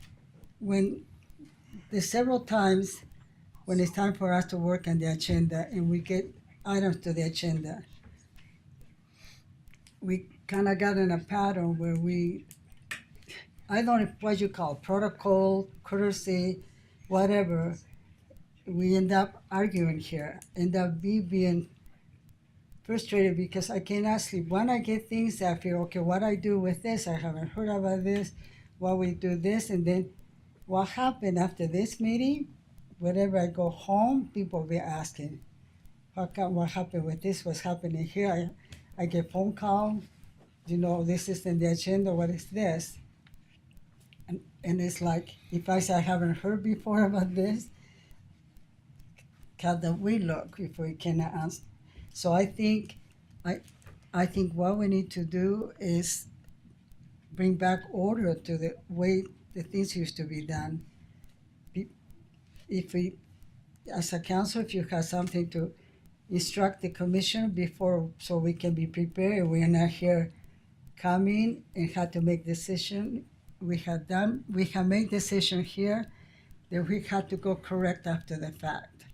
When there's several times when it's time for us to work on the agenda and we get items to the agenda, we kind of got in a pattern where I don't know what you call protocol, courtesy, whatever. We end up arguing here, end up being frustrated because I cannot sleep. When I get things, I feel, okay, what I do with this, I haven't heard about this, why we do this, and then what happened after this meeting, whenever I go home, people be asking, what happened with this, what's happening here? I get phone call, this is in the agenda, what is this? And it's like, if I say I haven't heard before about this, how that we look if we cannot answer. So I think what we need to do is bring back order to the way the things used to be done. If we, as a council, if you have something to instruct the commission before, so we can be prepared, we are not here coming and had to make decision. We have made decision here that we had to go correct after the fact.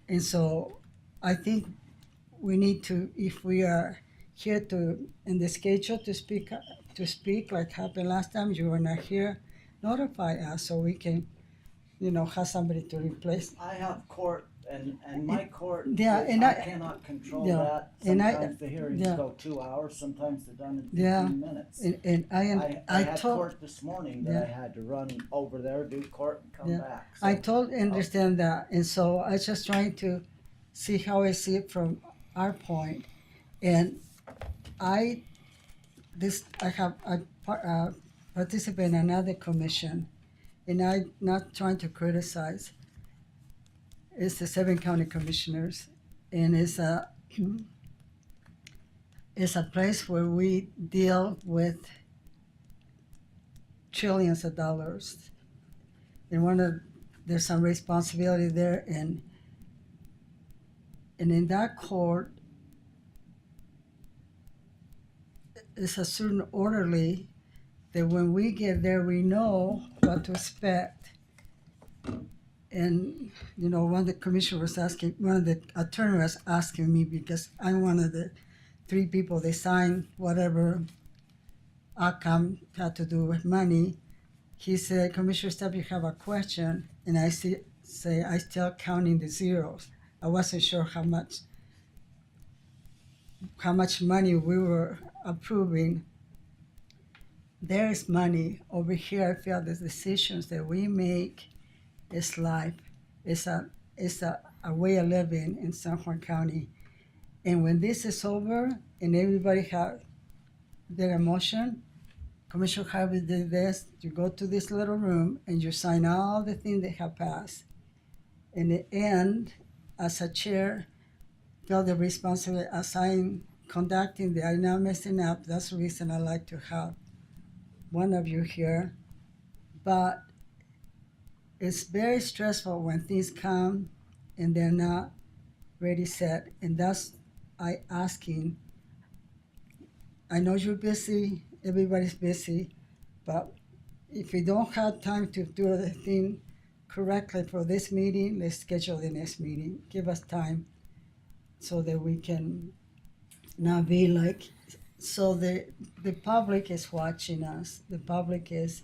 And so I think we need to, if we are here to, in the schedule to speak like happened last time, you were not here, notify us so we can, have somebody to replace. I have court, and my court, Yeah, and I I- cannot control yeah, that. and Sometimes the hearings yeah. go 2 hours, sometimes they're done in 15 Yeah. minutes. And I had told, court this morning that Yeah. I had to run over there, do court, and come Yeah. back. I So, totally understand that, and so I just trying to see how I see it from our point. And I participate in another commission, and I'm not trying to criticize. It's the 7 county commissioners, and it's a place where we deal with trillions of dollars. And there's some responsibility there, and in that court, it's a certain orderly that when we get there, we know what to expect. And one of the attorney was asking me, because I'm one of the 3 people they signed whatever outcome had to do with money. He said, Commissioner Stepp, you have a question, and I say I still counting the zeros. I wasn't sure how much money we were approving. There is money over here. I feel the decisions that we make is life. It's a way of living in San Juan County. And when this is over and everybody have their emotion, Commissioner Harvey did this, you go to this little room and you sign all the things that have passed. In the end, as a chair, feel the responsibility as I'm conducting I'm not messing up. That's the reason I like to have one of you here. But it's very stressful when things come and they're not ready set. And that's I know you're busy, everybody's busy, but if we don't have time to do the thing correctly for this meeting, let's schedule the next meeting. Give us time so that we can not be like, so the public is watching us. The public is,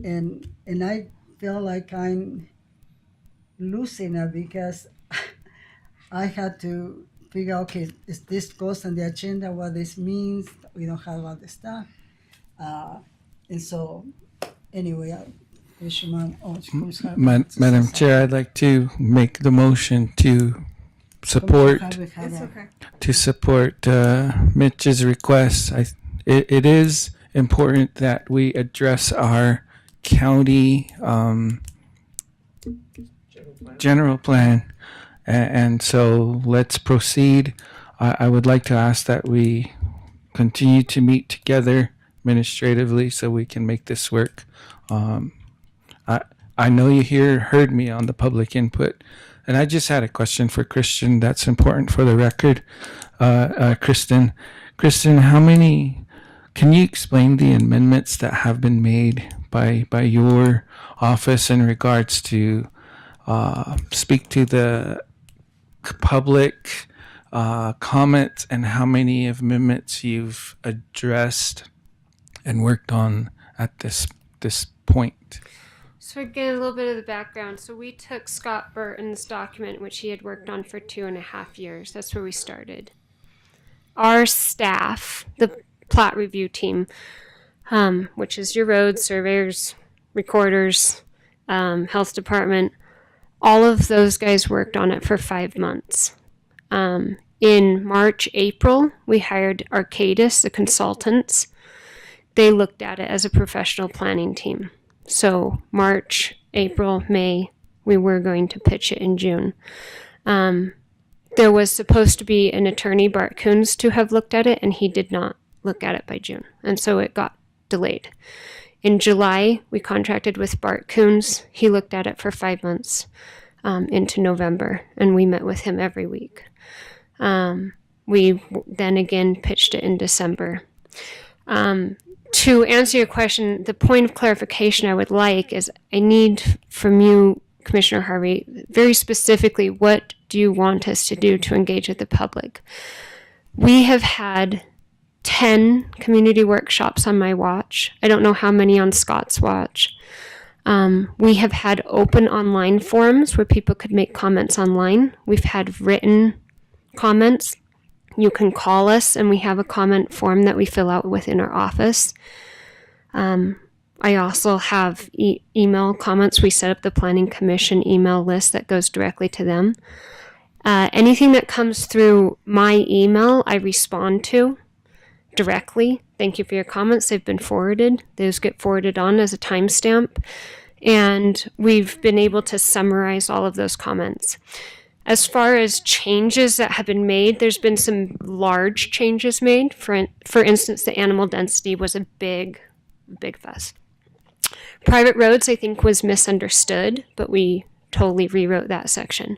and I feel like I'm losing it because I had to figure out, okay, if this goes on the agenda, what this means, we don't have all the stuff. And so, anyway, Madam Chair, I'd like to make the motion to support It's okay. Mitch's request. It is important that we address our county general plan, and so let's proceed. I would like to ask that we continue to meet together administratively so we can make this work. I know you heard me on the public input, and I just had a question for Christian that's important for the record. Kristen, can you explain the amendments that have been made by your office in regards to speak to the public comments, and how many amendments you've addressed and worked on at this point? So again, a little bit of the background. So we took Scott Burton's document, which he had worked on for 2.5 years. That's where we started. Our staff, the plat review team, which is your roads, surveyors, recorders, health department, all of those guys worked on it for 5 months. In March, April, we hired Arcadis, the consultants. They looked at it as a professional planning team. So March, April, May, we were going to pitch it in June. There was supposed to be an attorney, Bart Coons, to have looked at it, and he did not look at it by June. And so it got delayed. In July, we contracted with Bart Coons. He looked at it for 5 months into November, and we met with him every week. We then again pitched it in December. To answer your question, the point of clarification I would like is I need from you, Commissioner Harvey, very specifically, what do you want us to do to engage with the public? We have had 10 community workshops on my watch. I don't know how many on Scott's watch. We have had open online forums where people could make comments online. We've had written comments. You can call us, and we have a comment form that we fill out within our office. I also have email comments. We set up the Planning Commission email list that goes directly to them. Anything that comes through my email, I respond to directly. Thank you for your comments. They've been forwarded. Those get forwarded on as a timestamp. And we've been able to summarize all of those comments. As far as changes that have been made, there's been some large changes made. For instance, the animal density was a big fuss. Private roads, I think, was misunderstood, but we totally rewrote that section.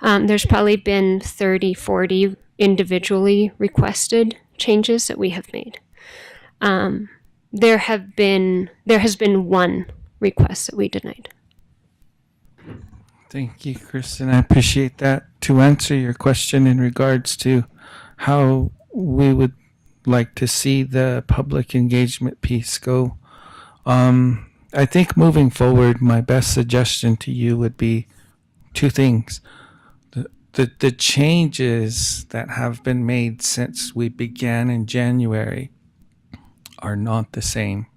There's probably been 30, 40 individually requested changes that we have made. There has been one request that we denied. Thank you, Kristen. I appreciate that. To answer your question in regards to how we would like to see the public engagement piece go, I think moving forward, my best suggestion to you would be two things. The changes that have been made since we began in January are not the same.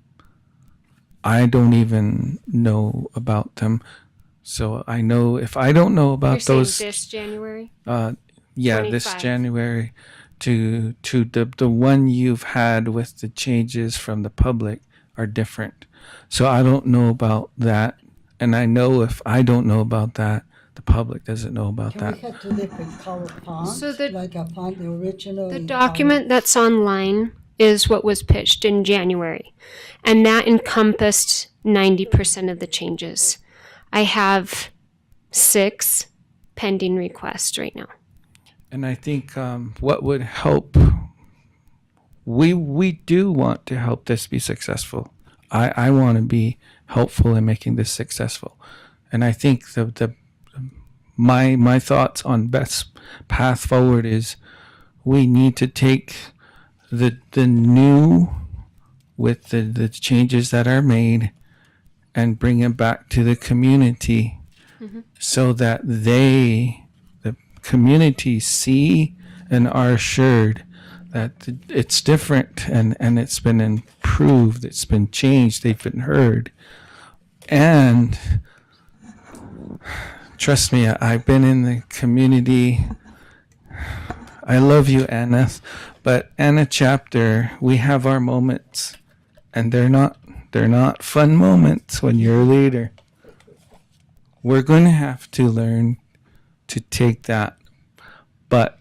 I don't even know about them. So I know if I don't know about You're those, saying this January? this 25. January to the one you've had with the changes from the public are different. So I don't know about that, and I know if I don't know about that, the public doesn't know about Can that. we have two different color fonts, So the- like a font, the original? The in document that's online is what was pitched in January, and that encompassed 90% of the changes. I have 6 pending requests right now. And I think what would help, we do want to help this be successful. I want to be helpful in making this successful. And I think my thoughts on best path forward is we need to take the new with the changes that are made and bring it back to the community so that the community see and are assured that it's different and it's been improved, it's been changed, they've been heard. And trust me, I've been in the community. I love you, Anna, but Anna chapter, we have our moments, and they're not fun moments when you're a leader. We're going to have to learn to take that, but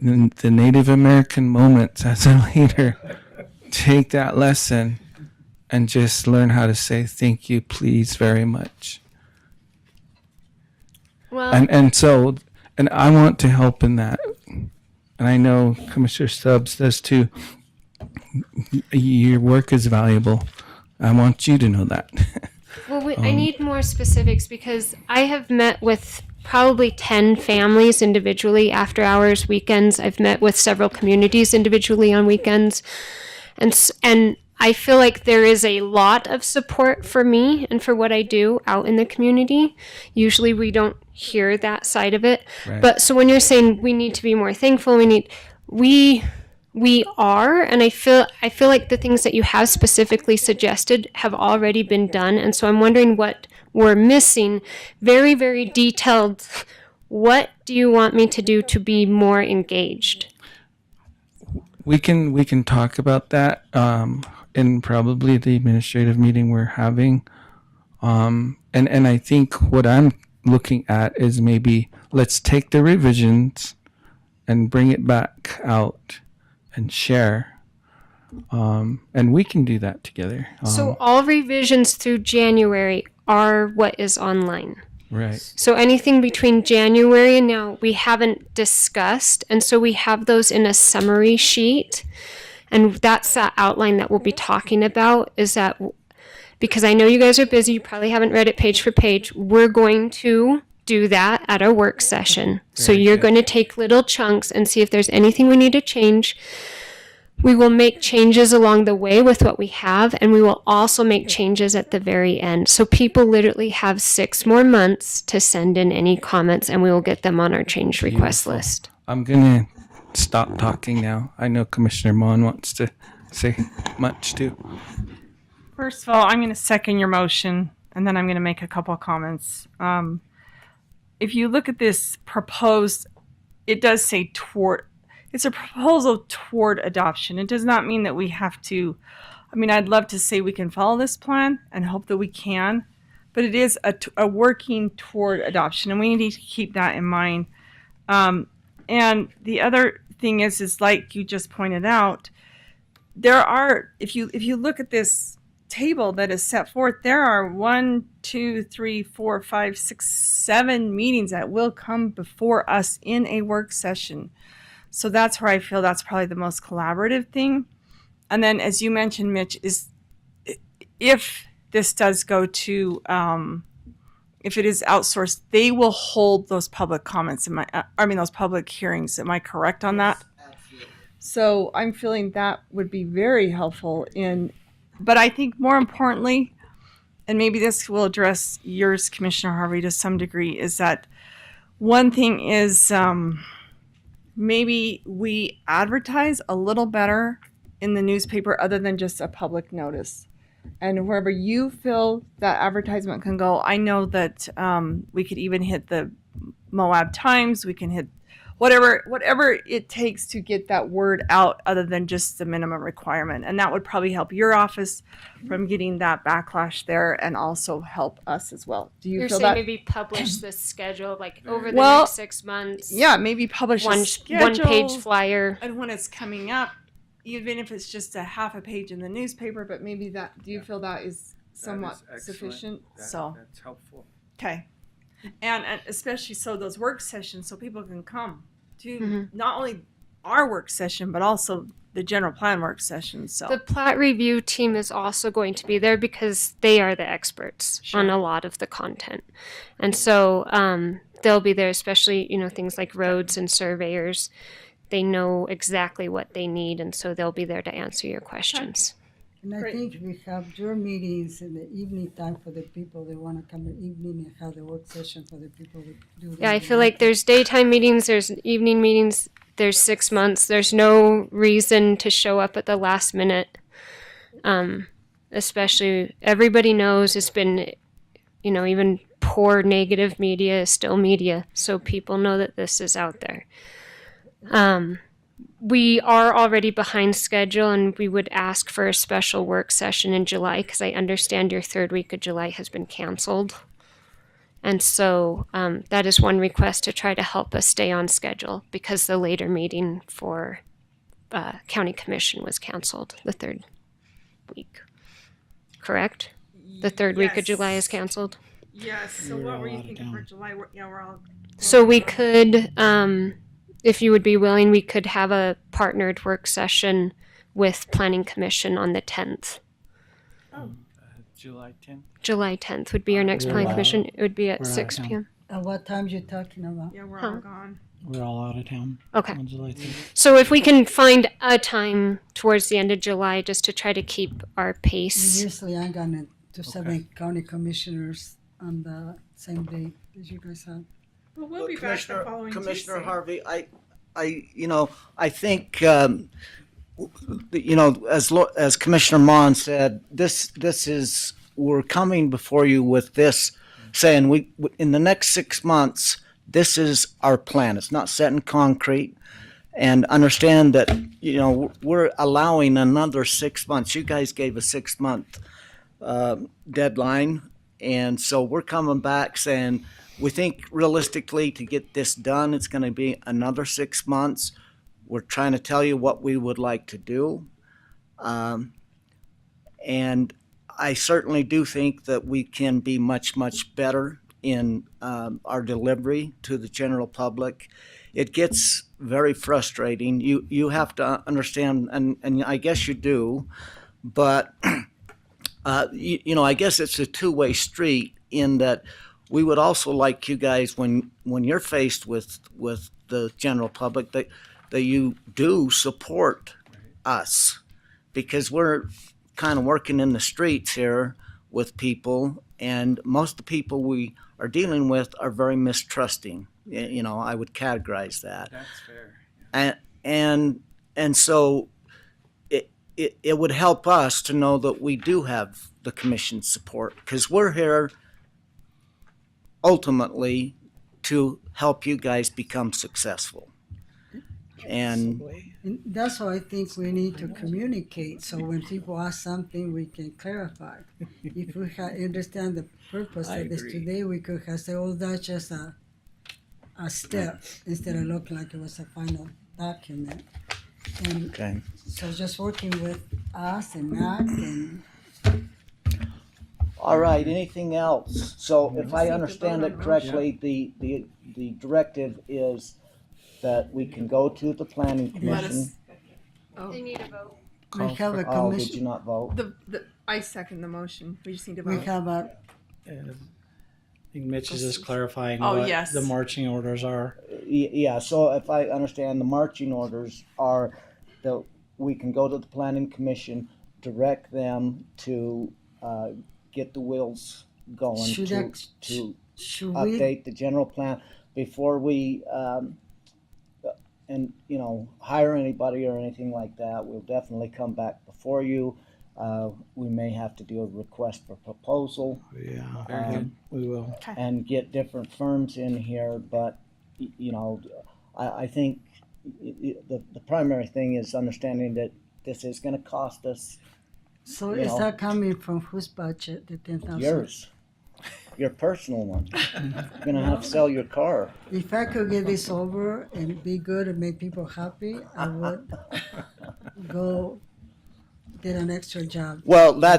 in the Native American moments as a leader, take that lesson and just learn how to say thank you, please, very much. Well, And I want to help in that. And I know Commissioner Stubbs does too. Your work is valuable. I want you to know that. well, I need more specifics because I have met with probably 10 families individually after hours, weekends. I've met with several communities individually on weekends. And I feel like there is a lot of support for me and for what I do out in the community. Usually we don't hear that side of it. Right. But so when you're saying we need to be more thankful, we are, and I feel like the things that you have specifically suggested have already been done, and so I'm wondering what we're missing. Very, very detailed. What do you want me to do to be more engaged? We can talk about that in probably the administrative meeting we're having And I think what I'm looking at is maybe let's take the revisions and bring it back out and share. And we can do that together. So all revisions through January are what is online. Right. So anything between January and now we haven't discussed, and so we have those in a summary sheet, and that's that outline that we'll be talking about. Is that because I know you guys are busy, you probably haven't read it page for page. We're going to do that at our work session. So you're going to take little chunks and see if there's anything we need to change. We will make changes along the way with what we have, and we will also make changes at the very end. So people literally have 6 more months to send in any comments, and we will get them on our change request Beautiful. list. I'm going to stop talking now. I know Commissioner Mon wants to say much too. First of all, I'm going to second your motion, and then I'm going to make a couple of comments. If you look at this proposed, it does say toward. It's a proposal toward adoption. It does not mean that we have to. I mean, I'd love to say we can follow this plan and hope that we can, but it is a working toward adoption, and we need to keep that in mind. And the other thing is like you just pointed out, there are, if you look at this table that is set forth, there are 1, 2, 3, 4, 5, 6, 7 meetings that will come before us in a work session. So that's where I feel that's probably the most collaborative thing. And then, as you mentioned, Mitch, is if this does go to, if it is outsourced, they will hold those public comments. Those public hearings. Am I correct on that? Absolutely. So I'm feeling that would be very helpful but I think more importantly, and maybe this will address yours, Commissioner Harvey, to some degree, is that one thing is maybe we advertise a little better in the newspaper other than just a public notice. And wherever you feel that advertisement can go, I know that we could even hit the Moab Times, we can hit whatever it takes to get that word out other than just the minimum requirement. And that would probably help your office from getting that backlash there and also help us as well. Do you You're feel saying that? maybe publish this schedule like over the Well, next 6 months. Yeah, maybe publish a One schedule. page flyer. And when it's coming up, even if it's just a half a page in the newspaper, but maybe that, do you feel that is somewhat sufficient? So, That's helpful. okay. And especially so those work sessions, so people can come to not only our work session, but also the general plan work session. So The plat review team is also going to be there because they are the experts on a lot of the content. And so they'll be there, especially, things like roads and surveyors. They know exactly what they need, and so they'll be there to answer your questions. And I Great. think we have your meetings in the evening time for the people that want to come in the evening and have the work session for the people that do. Yeah, I feel like there's daytime meetings, there's evening meetings, there's 6 months. There's no reason to show up at the last minute. Especially, everybody knows it's been, even poor negative media is still media, so people know that this is out there. We are already behind schedule, and we would ask for a special work session in July because I understand your 3rd week of July has been canceled. And so that is one request to try to help us stay on schedule because the later meeting for County Commission was canceled the 3rd week. Correct? The 3rd week of July is canceled? yes. So We're what all were you out of thinking town. for July? We're all. So we could, if you would be willing, we could have a partnered work session with Planning Commission on the 10th. July 10th. July 10th would be our next We're Planning all- Commission. It would be at we're out of 6 town. p.m. At what times you talking about? Yeah, we're Huh. all gone. We're all out of town Okay. on July 10th. So if we can find a time towards the end of July just to try to keep our pace. Usually I'm gonna to 7 county commissioners on the same day as you guys have. Well, we'll be back the following Commissioner Tuesday. Harvey, I think, as Commissioner Mon said, this is, we're coming before you with this, saying in the next 6 months, this is our plan. It's not set in concrete. And understand that, we're allowing another 6 months. You guys gave a 6-month deadline, And so we're coming back saying, we think realistically to get this done, it's going to be another 6 months. We're trying to tell you what we would like to do. And I certainly do think that we can be much, much better in our delivery to the general public. It gets very frustrating. You have to understand, and I guess you do, but I guess it's a two-way street in that we would also like you guys, when you're faced with the general public, that you do support us, because we're kind of working in the streets here with people, and most of the people we are dealing with are very mistrusting. I would categorize that. That's fair. And so it would help us to know that we do have the commission's support, because we're here ultimately to help you guys become successful. And And that's why I think we need to communicate, so when people ask something, we can clarify. If we understand the purpose I of this agree. today, we could have said, oh, that's just a step, instead of looking like it was a final document. And okay. so just working with us and Mac and All right, anything else? So if I understand it correctly, the directive is that we can go to the planning Let commission. us, They need a vote. we have a Oh, did you commission, not vote? I second the motion. We just need to we vote. have a, I think Mitch is just clarifying Oh, what yes. the marching orders are. Yeah, so if I understand, the marching orders are that we can go to the planning commission, direct them to get the wheels going, Should to should we, update the general plan before we hire anybody or anything like that. We'll definitely come back before you. We may have to do a request for proposal Yeah, Very good. we will. and get different firms in here, but I think the primary thing is understanding that this is going to cost us so you is know. that coming from whose budget, the 10,000? yours, your personal one. You're going to have to sell your car. If I could get this over and be good and make people happy, I would go get an extra job. Well, I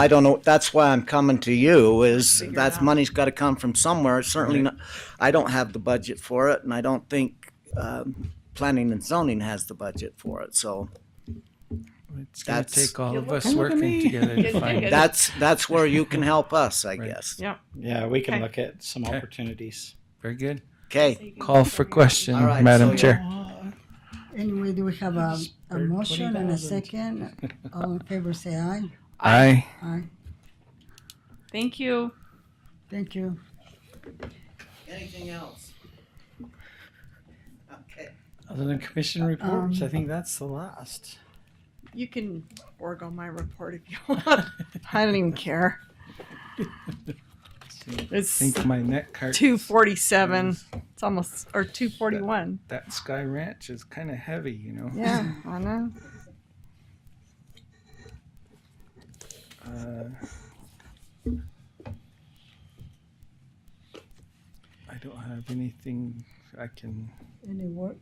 don't know. That's why I'm coming to you. Is Figure it that's out. money's got to come from somewhere. Certainly, not, I don't have the budget for it, and I don't think planning and zoning has the budget for it. So It's going to That's- take all of Look us at working me. together Good, to find good. it. that's where you can help us, I Right. guess. Yep. Yeah, we can Okay. look at some Okay. opportunities. Very good. Okay. Call for question, All right, Madam so- Chair. Anyway, do we have a Spare motion and a 20,000. second? All in favor, say aye. Aye. Aye. Thank you. Thank you. Anything else? Okay. Other than commission reports, I Um, think that's the last. You can forego my report if you want. I don't even care. I It's think my neck hurts. 247. It's almost, or 241. That Sky Ranch is kind of heavy, you know. Yeah, I know. Uh, I don't have anything I can. Any work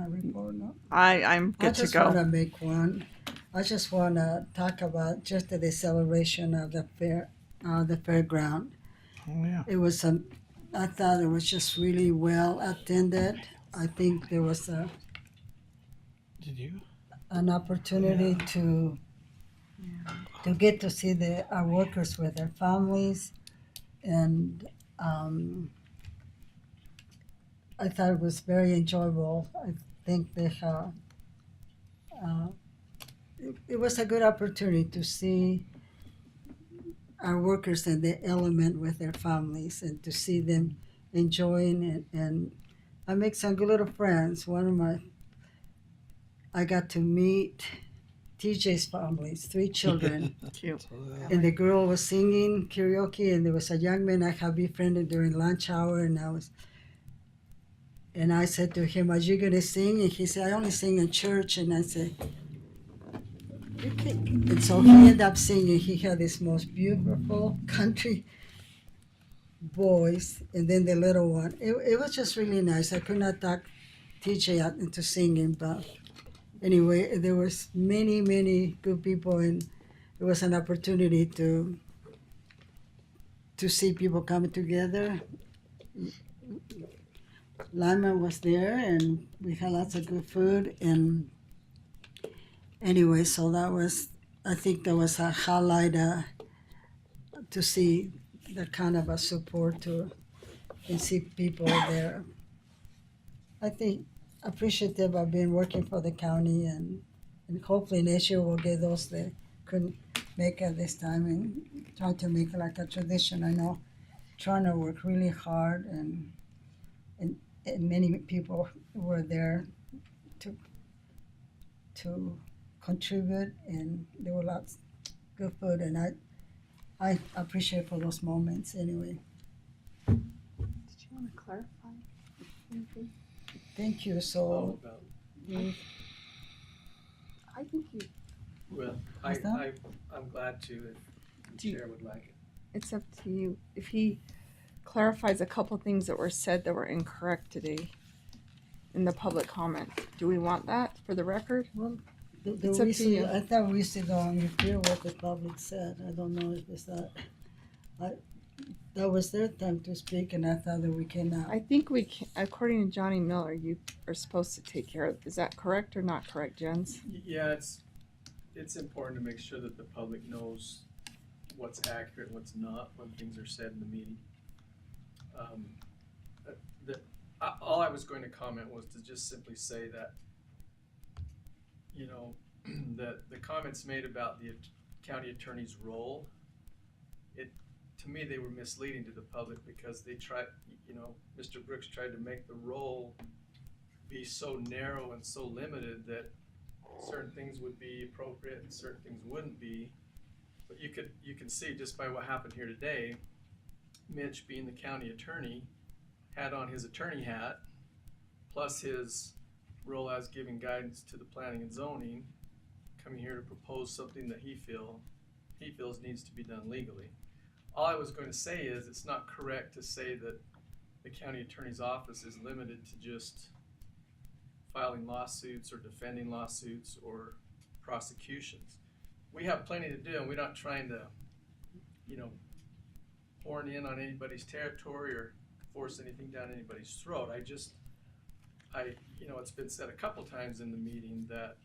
report? No? I'm I good to just want go. to make one. I just want to talk about just the celebration of the fairground. Oh, yeah. It was I thought it was just really well attended. I think there was Did you? an opportunity to get to see our workers with their families, and I thought it was very enjoyable. I think they have. It was a good opportunity to see our workers in the element with their families and to see them enjoying it. And I make some good little friends. I got to meet TJ's families, 3 children. Cute. And the girl was singing karaoke, and there was a young man I had befriended during lunch hour, and I said to him, "Are you gonna sing?" And he said, "I only sing in church." And I said, "Okay." And so he ended up singing. He had this most beautiful country boys, and then the little one. It was just really nice. I could not talk TJ out into singing, but anyway, there was many good people, and it was an opportunity to see people coming together. Lima was there, and we had lots of good food. And anyway, so I think that was a highlight to see that kind of a support and see people there. I think appreciative of being working for the county, and hopefully next year we'll get those that couldn't make it this time and try to make it like a tradition. I know trying to work really hard, and many people were there to contribute, and there were lots of good food, and I appreciate for those moments anyway. Did you want to clarify anything? Thank you. All So about- I think Well, What's that? I'm glad to if the Do you- chair would like it. it's up to you. If he clarifies a couple things that were said that were incorrect today in the public comment, do we want that for the record? It's up to you. I thought we used to go and hear what the public said. I don't know if it's that. That was their time to speak, and I thought that we cannot. I think we can, according to Johnny Miller, you are supposed to take care of, is that correct or not correct, Jens? Yeah, it's important to make sure that the public knows what's accurate and what's not when things are said in the meeting. All I was going to comment was to just simply say that, you know, that the comments made about the county attorney's role, to me, they were misleading to the public because they tried, you know, Mr. Brooks tried to make the role be so narrow and so limited that certain things would be appropriate and certain things wouldn't be. But you can see just by what happened here today, Mitch, being the county attorney, had on his attorney hat, plus his role as giving guidance to the planning and zoning, coming here to propose something that he feels needs to be done legally. All I was going to say is it's not correct to say that the county attorney's office is limited to just filing lawsuits or defending lawsuits or prosecutions. We have plenty to do, and we're not trying to, you know, horn in on anybody's territory or force anything down anybody's throat. You know, it's been said a couple times in the meeting that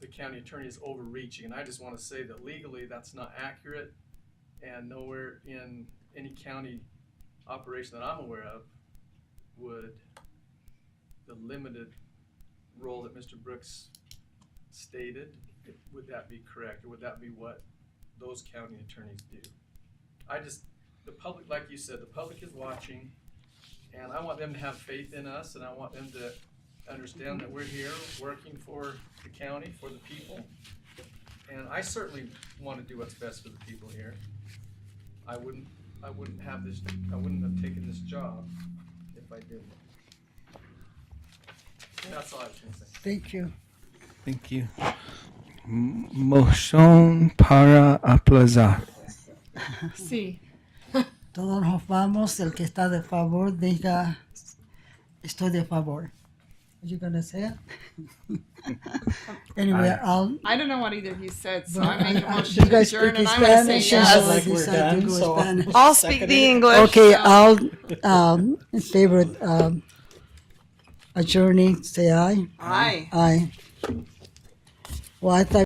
the county attorney is overreaching, and I just want to say that legally that's not accurate, and nowhere in any county operation that I'm aware of would the limited role that Mr. Brooks stated, would that be correct, or would that be what those county attorneys do? The public, like you said, the public is watching, and I want them to have faith in us, and I want them to understand that we're here working for the county, for the people. And I certainly want to do what's best for the people here. I wouldn't have taken this job if I didn't. That's all I was gonna say. Thank you. Thank you. Motion para aplazar. Sí. Todos nos vamos. El que está de favor diga, estoy de favor. Are you gonna say it? Anyway, I don't know what either of you said, so Well, I make a I- motion you to guys adjourn, speak and I'm gonna say Spanish, yes. and Like we're decide to done, go so- Spanish. I'll speak the English. Okay, so- I'll in favor adjourning. Say aye. Aye. Aye. Well, I thought.